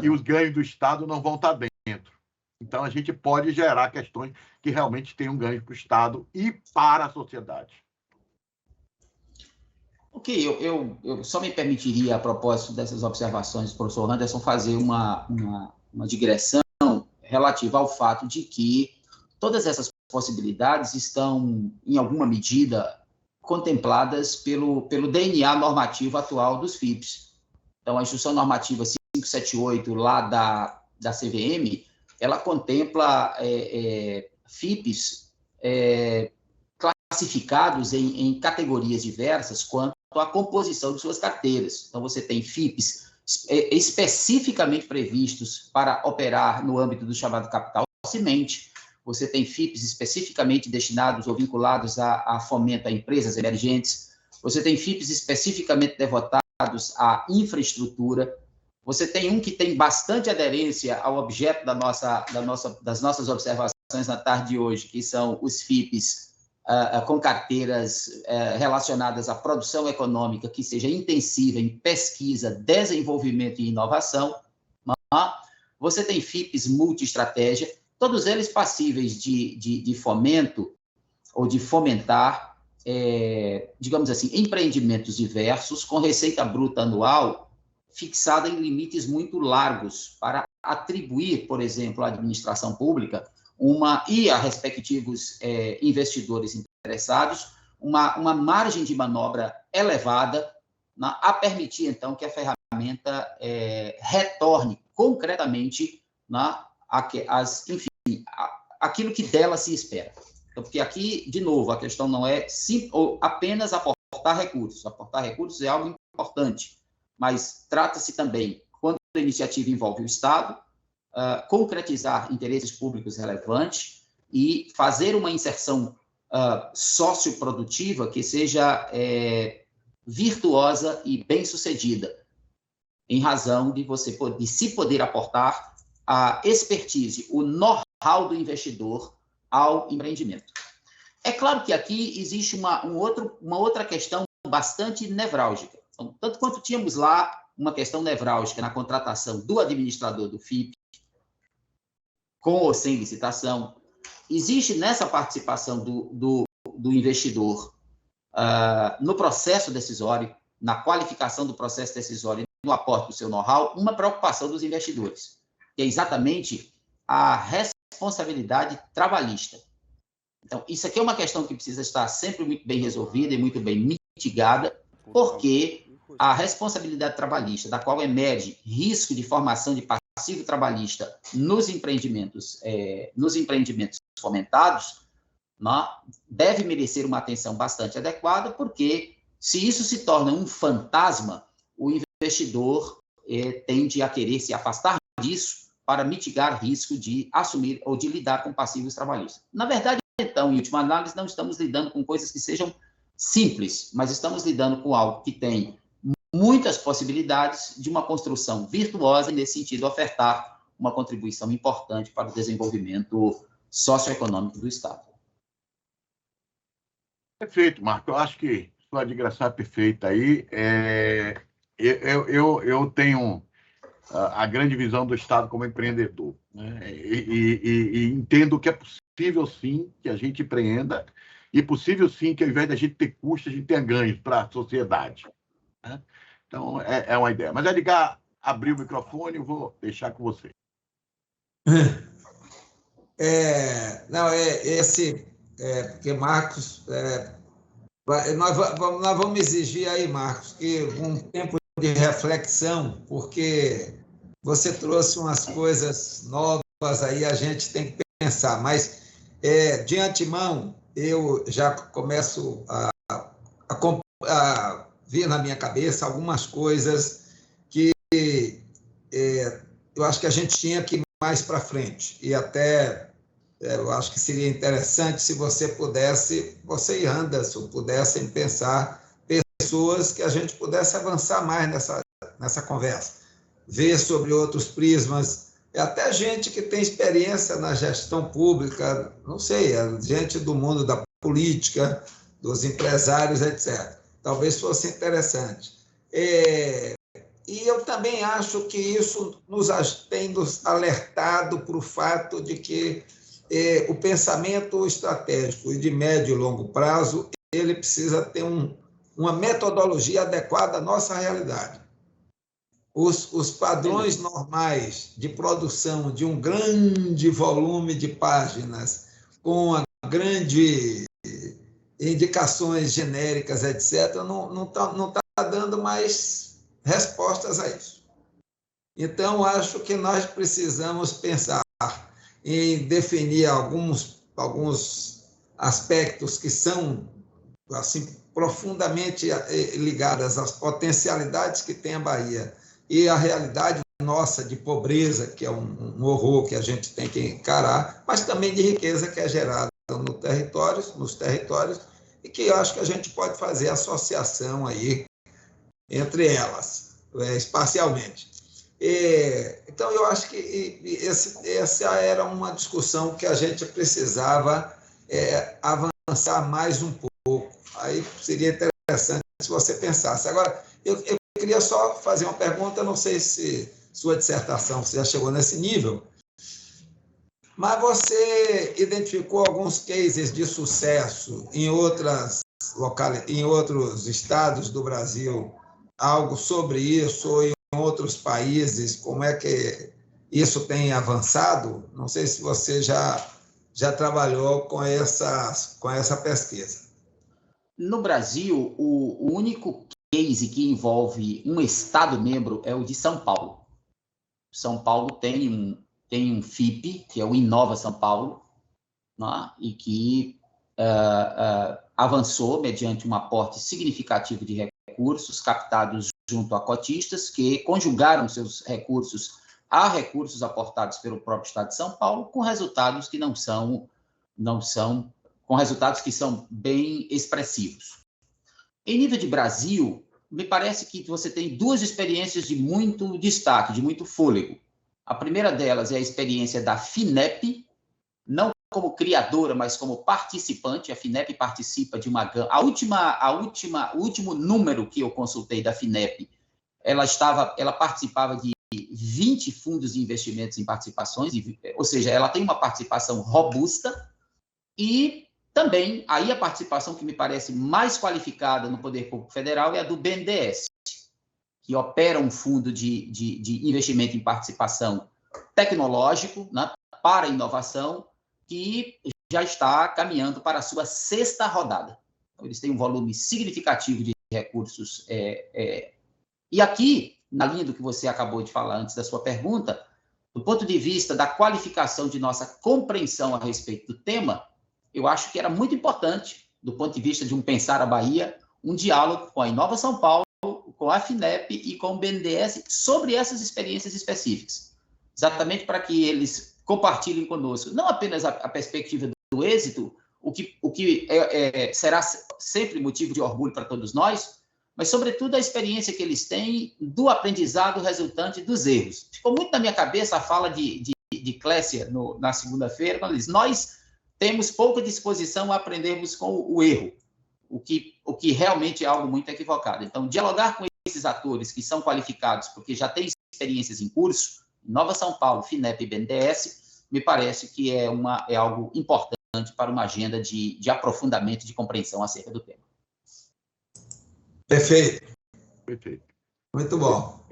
E os ganhos do Estado não vão estar dentro. Então, a gente pode gerar questões que realmente tenham ganho para o Estado e para a sociedade. Ok, eu só me permitiria, a propósito dessas observações do professor Anderson, fazer uma digressão relativa ao fato de que todas essas possibilidades estão, em alguma medida, contempladas pelo DNA normativo atual dos FIPs. Então, a Instrução Normativa 578, lá da CVM, ela contempla FIPs classificados em categorias diversas quanto à composição de suas carteiras. Então, você tem FIPs especificamente previstos para operar no âmbito do chamado capital semente. Você tem FIPs especificamente destinados ou vinculados a fomento a empresas emergentes. Você tem FIPs especificamente devotados à infraestrutura. Você tem um que tem bastante aderência ao objeto das nossas observações na tarde de hoje, que são os FIPs com carteiras relacionadas à produção econômica que seja intensiva em pesquisa, desenvolvimento e inovação. Você tem FIPs multi-estratégia, todos eles passíveis de fomento ou de fomentar, digamos assim, empreendimentos diversos com receita bruta anual fixada em limites muito largos para atribuir, por exemplo, à administração pública e a respectivos investidores interessados uma margem de manobra elevada, a permitir, então, que a ferramenta retorne concretamente aquilo que dela se espera. Então, porque aqui, de novo, a questão não é apenas aportar recursos. Aportar recursos é algo importante, mas trata-se também, quando a iniciativa envolve o Estado, concretizar interesses públicos relevantes e fazer uma inserção socioprodutiva que seja virtuosa e bem-sucedida, em razão de se poder aportar a expertise, o know-how do investidor ao empreendimento. É claro que aqui existe uma outra questão bastante nevrálgica. Então, tanto quanto tínhamos lá uma questão nevrálgica na contratação do administrador do FIP, com ou sem licitação, existe nessa participação do investidor no processo decisório, na qualificação do processo decisório, no aporte do seu know-how, uma preocupação dos investidores, que é exatamente a responsabilidade trabalhista. Então, isso aqui é uma questão que precisa estar sempre muito bem resolvida e muito bem mitigada, porque a responsabilidade trabalhista, da qual emerge risco de formação de passivo trabalhista nos empreendimentos fomentados, deve merecer uma atenção bastante adequada, porque se isso se torna um fantasma, o investidor tende a querer se afastar disso para mitigar risco de assumir ou de lidar com passivos trabalhistas. Na verdade, então, em última análise, não estamos lidando com coisas que sejam simples, mas estamos lidando com algo que tem muitas possibilidades de uma construção virtuosa e, nesse sentido, ofertar uma contribuição importante para o desenvolvimento socioeconômico do Estado. Perfeito, Marco. Eu acho que sua digressão é perfeita aí. Eu tenho a grande visão do Estado como empreendedor, né? E entendo que é possível, sim, que a gente empreenda e possível, sim, que ao invés de a gente ter custos, a gente tenha ganhos para a sociedade, né? Então, é uma ideia. Mas, Edgar, abrir o microfone, eu vou deixar com você. Porque Marcos... nós vamos exigir aí, Marcos, que um tempo de reflexão, porque você trouxe umas coisas novas aí, a gente tem que pensar, mas de antemão eu já começo a vir na minha cabeça algumas coisas que eu acho que a gente tinha que ir mais para frente, e até eu acho que seria interessante se você e Anderson pudessem pensar pessoas que a gente pudesse avançar mais nessa conversa, ver sobre outros prismas, até gente que tem experiência na gestão pública, não sei, gente do mundo da política, dos empresários, etc. Talvez fosse interessante. E eu também acho que isso tem nos alertado para o fato de que o pensamento estratégico e de médio e longo prazo, ele precisa ter uma metodologia adequada à nossa realidade. Os padrões normais de produção de um grande volume de páginas, com grandes indicações genéricas, etc., não tá dando mais respostas a isso. Então, acho que nós precisamos pensar em definir alguns aspectos que são assim, profundamente ligados às potencialidades que tem a Bahia e a realidade nossa de pobreza, que é um horror que a gente tem que encarar, mas também de riqueza que é gerada nos territórios, e que eu acho que a gente pode fazer associação aí entre elas, espacialmente. Então, eu acho que essa era uma discussão que a gente precisava avançar mais um pouco. Aí seria interessante se você pensasse. Agora, eu queria só fazer uma pergunta, não sei se sua dissertação já chegou nesse nível, mas você identificou alguns cases de sucesso em outros estados do Brasil, algo sobre isso, ou em outros países, como é que isso tem avançado? Não sei se você já trabalhou com essa pesquisa. No Brasil, o único case que envolve um Estado-membro é o de São Paulo. São Paulo tem um FIP, que é o Inova São Paulo, né? E que avançou mediante um aporte significativo de recursos captados junto a cotistas, que conjugaram seus recursos a recursos aportados pelo próprio Estado de São Paulo, com resultados que com resultados que são bem expressivos. Em nível de Brasil, me parece que você tem duas experiências de muito destaque, de muito fôlego. A primeira delas é a experiência da FINEP, não como criadora, mas como participante. A FINEP participa de uma gama. O último número que eu consultei da FINEP, ela participava de 20 fundos de investimentos em participações, ou seja, ela tem uma participação robusta e também, aí a participação que me parece mais qualificada no Poder Público Federal é a do BNDES, que opera um fundo de investimento em participação tecnológico, né, para inovação, que já está caminhando para a sua 6ª rodada. Então, eles têm um volume significativo de recursos. E aqui, na linha do que você acabou de falar antes da sua pergunta, do ponto de vista da qualificação de nossa compreensão a respeito do tema, eu acho que era muito importante, do ponto de vista de um Pensar a Bahia, um diálogo com a Inova São Paulo, com a FINEP e com o BNDES sobre essas experiências específicas, exatamente para que eles compartilhem conosco, não apenas a perspectiva do êxito, o que será sempre motivo de orgulho para todos nós, mas, sobretudo, a experiência que eles têm do aprendizado resultante dos erros. Ficou muito na minha cabeça a fala de Clécia na segunda-feira, quando diz: nós temos pouca disposição a aprendermos com o erro, o que realmente é algo muito equivocado. Então, dialogar com esses atores que são qualificados, porque já têm experiências em curso, Nova São Paulo, FINEP e BNDES, me parece que é algo importante para uma agenda de aprofundamento, de compreensão acerca do tema. Perfeito. Perfeito. Muito bom.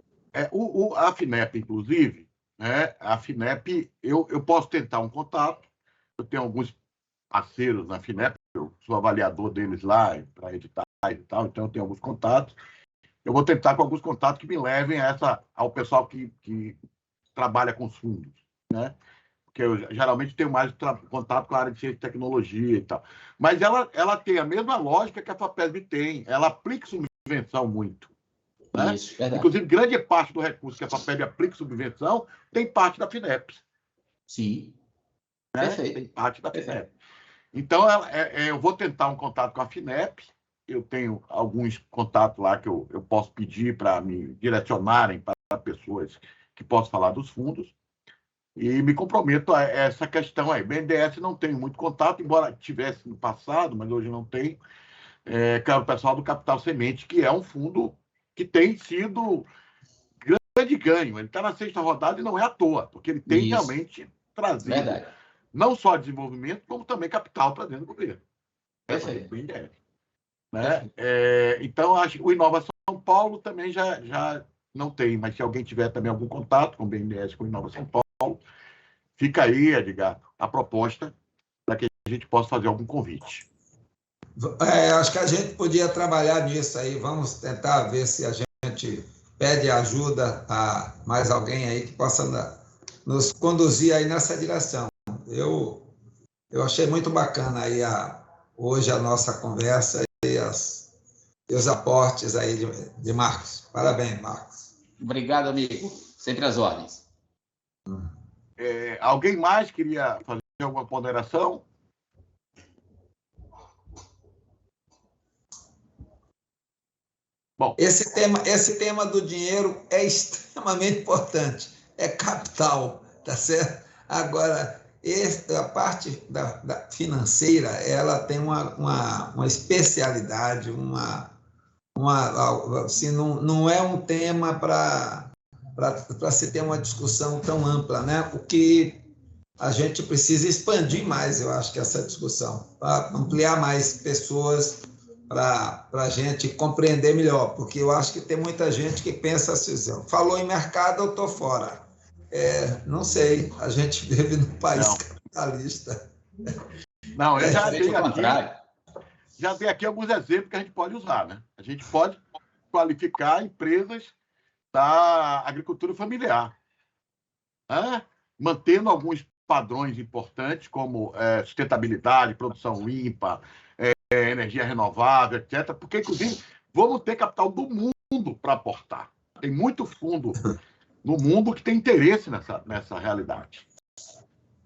A FINEP, inclusive, né, a FINEP, eu posso tentar um contato, eu tenho alguns parceiros na FINEP, eu sou avaliador deles lá para editar e tal, então eu tenho alguns contatos. Eu vou tentar com alguns contatos que me levem ao pessoal que trabalha com os fundos, né? Porque eu geralmente tenho mais contato com a área de ciência e tecnologia e tal. Mas ela tem a mesma lógica que a FAPESB tem, ela aplica subvenção muito. Né? Isso, verdade. Inclusive, grande parte do recurso que a FAPESB aplica subvenção tem parte da FINEP. Sim. Né? Perfeito. Tem parte da FINEP. Então, eu vou tentar um contato com a FINEP, eu tenho alguns contatos lá que eu posso pedir para me direcionarem para pessoas que possam falar dos fundos, e me comprometo a essa questão aí. BNDES não tenho muito contato, embora tivesse no passado, mas hoje não tenho, que é o pessoal do Capital Semente, que é um fundo que tem sido grande ganho. Ele está na 6ª rodada e não é à toa, porque ele tem realmente trazido não só desenvolvimento, como também capital para dentro do governo. Perfeito. Né? Então, acho que o Inova São Paulo também já não tem, mas se alguém tiver também algum contato com o BNDES, com o Inova São Paulo, fica aí, Edgar, a proposta para que a gente possa fazer algum convite. Acho que a gente podia trabalhar nisso aí. Vamos tentar ver se a gente pede ajuda a mais alguém aí que possa nos conduzir aí nessa direção. Eu achei muito bacana aí hoje a nossa conversa e os aportes aí de Marcos. Parabéns, Marcos. Obrigado, amigo. Sempre às ordens. Alguém mais queria fazer alguma ponderação? Bom, esse tema do dinheiro é extremamente importante. É capital, tá certo? Agora, a parte da financeira, ela tem uma especialidade, assim, não é um tema para se ter uma discussão tão ampla, né? O que a gente precisa expandir mais, eu acho, que essa discussão, para ampliar mais pessoas, para a gente compreender melhor, porque eu acho que tem muita gente que pensa assim: falou em mercado, eu estou fora. Não sei, a gente vive num país capitalista. Não, eu já dei aqui alguns exemplos que a gente pode usar, né? A gente pode qualificar empresas da agricultura familiar, né? Mantendo alguns padrões importantes, como sustentabilidade, produção limpa, energia renovável, etc. Porque, inclusive, vamos ter capital do mundo para aportar. Tem muito fundo no mundo que tem interesse nessa realidade.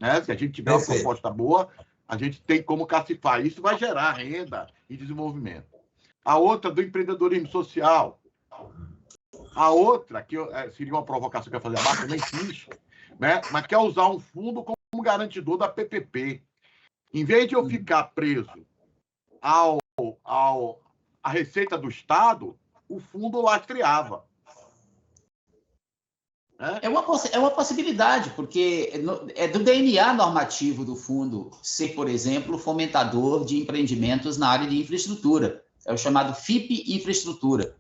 Né? Se a gente tiver uma proposta boa, a gente tem como cacifar. Isso vai gerar renda e desenvolvimento. A outra do empreendedorismo social. A outra, que seria uma provocação que eu ia fazer, a marca nem fiz, né? Mas quer usar um fundo como garantidor da PPP. Em vez de eu ficar preso à receita do Estado, o fundo lastreava. É uma possibilidade, porque é do DNA normativo do fundo ser, por exemplo, fomentador de empreendimentos na área de infraestrutura. É o chamado FIP Infraestrutura.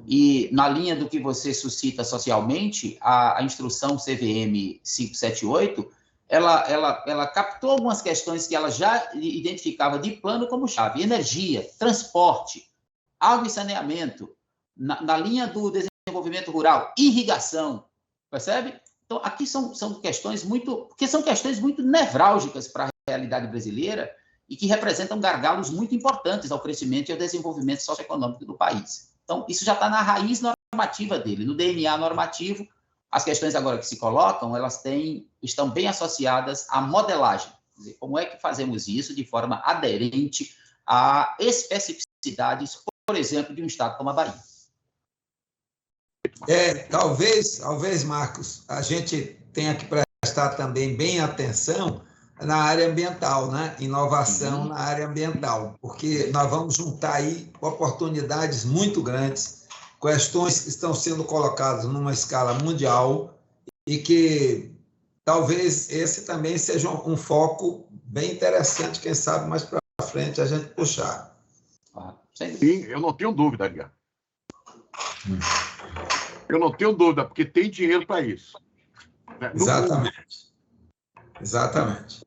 E, na linha do que você suscita socialmente, a instrução CVM 578, ela captou algumas questões que ela já identificava de plano como chave: energia, transporte, água e saneamento, na linha do desenvolvimento rural, irrigação, percebe? Então, aqui são questões porque são questões muito nevrálgicas para a realidade brasileira e que representam gargalos muito importantes ao crescimento e ao desenvolvimento socioeconômico do país. Então, isso já está na raiz normativa dele, no DNA normativo. As questões agora que se colocam, estão bem associadas à modelagem. Quer dizer, como é que fazemos isso de forma aderente a especificidades, por exemplo, de um estado como a Bahia? Talvez, Marcos, a gente tenha que prestar também bem atenção na área ambiental, né? Inovação na área ambiental, porque nós vamos juntar aí oportunidades muito grandes, questões que estão sendo colocadas numa escala mundial e que talvez esse também seja um foco bem interessante, quem sabe mais para frente a gente puxar. Sim, eu não tenho dúvida, Edgar. Eu não tenho dúvida, porque tem dinheiro para isso. Né? Exatamente.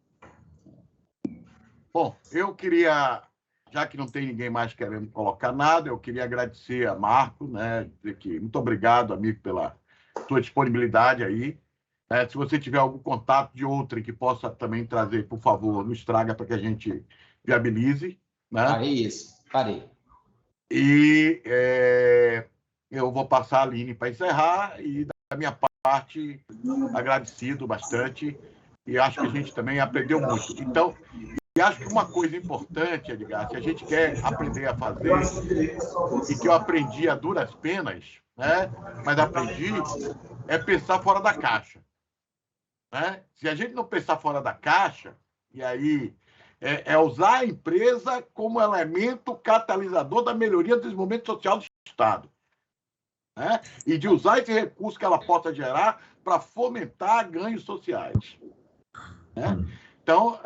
Bom, eu queria, já que não tem ninguém mais querendo colocar nada, eu queria agradecer a Marco, né? Dizer que muito obrigado, amigo, pela sua disponibilidade aí. Se você tiver algum contato de outra que possa também trazer, por favor, nos traga para que a gente viabilize. Né? Parei. E eu vou passar a Aline para encerrar e, da minha parte, agradecido bastante e acho que a gente também aprendeu muito. Então, e acho que uma coisa importante, Edgar, se a gente quer aprender a fazer, e que eu aprendi a duras penas, né? Mas aprendi, é pensar fora da caixa. Né? Se a gente não pensar fora da caixa, e aí usar a empresa como elemento catalisador da melhoria do desenvolvimento social do Estado. Né? E de usar esse recurso que ela possa gerar para fomentar ganhos sociais. Né? Então,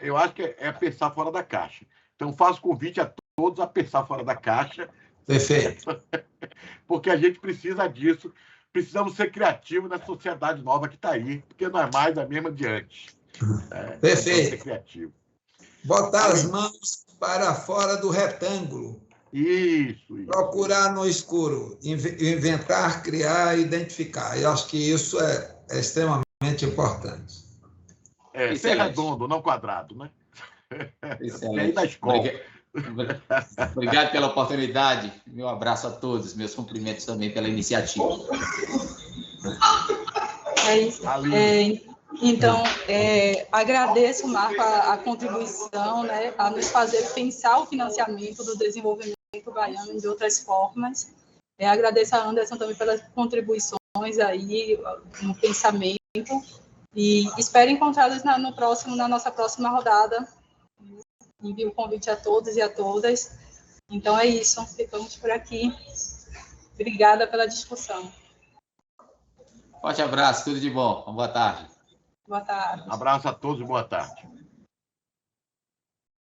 eu acho que é pensar fora da caixa. Então, faço convite a todos a pensar fora da caixa. Perfeito. Porque a gente precisa disso. Precisamos ser criativos nessa sociedade nova que está aí, porque não é mais a mesma de antes. Perfeito. Ser criativo. Botar as mãos para fora do retângulo. Isso. Procurar no escuro. Inventar, criar, identificar. Eu acho que isso é extremamente importante. Ser redondo, não quadrado, né? Excelente. Da escola. Obrigado pela oportunidade. Meu abraço a todos. Meus cumprimentos também pela iniciativa. É isso. Então, agradeço, Marco, a contribuição, né, a nos fazer pensar o financiamento do desenvolvimento baiano de outras formas. Agradeço a Anderson também pelas contribuições aí no pensamento e espero encontrá-los na nossa próxima rodada. Envio o convite a todos e a todas. Então é isso, ficamos por aqui. Obrigada pela discussão. Forte abraço, tudo de bom. Boa tarde. Boa tarde. Abraço a todos e boa tarde.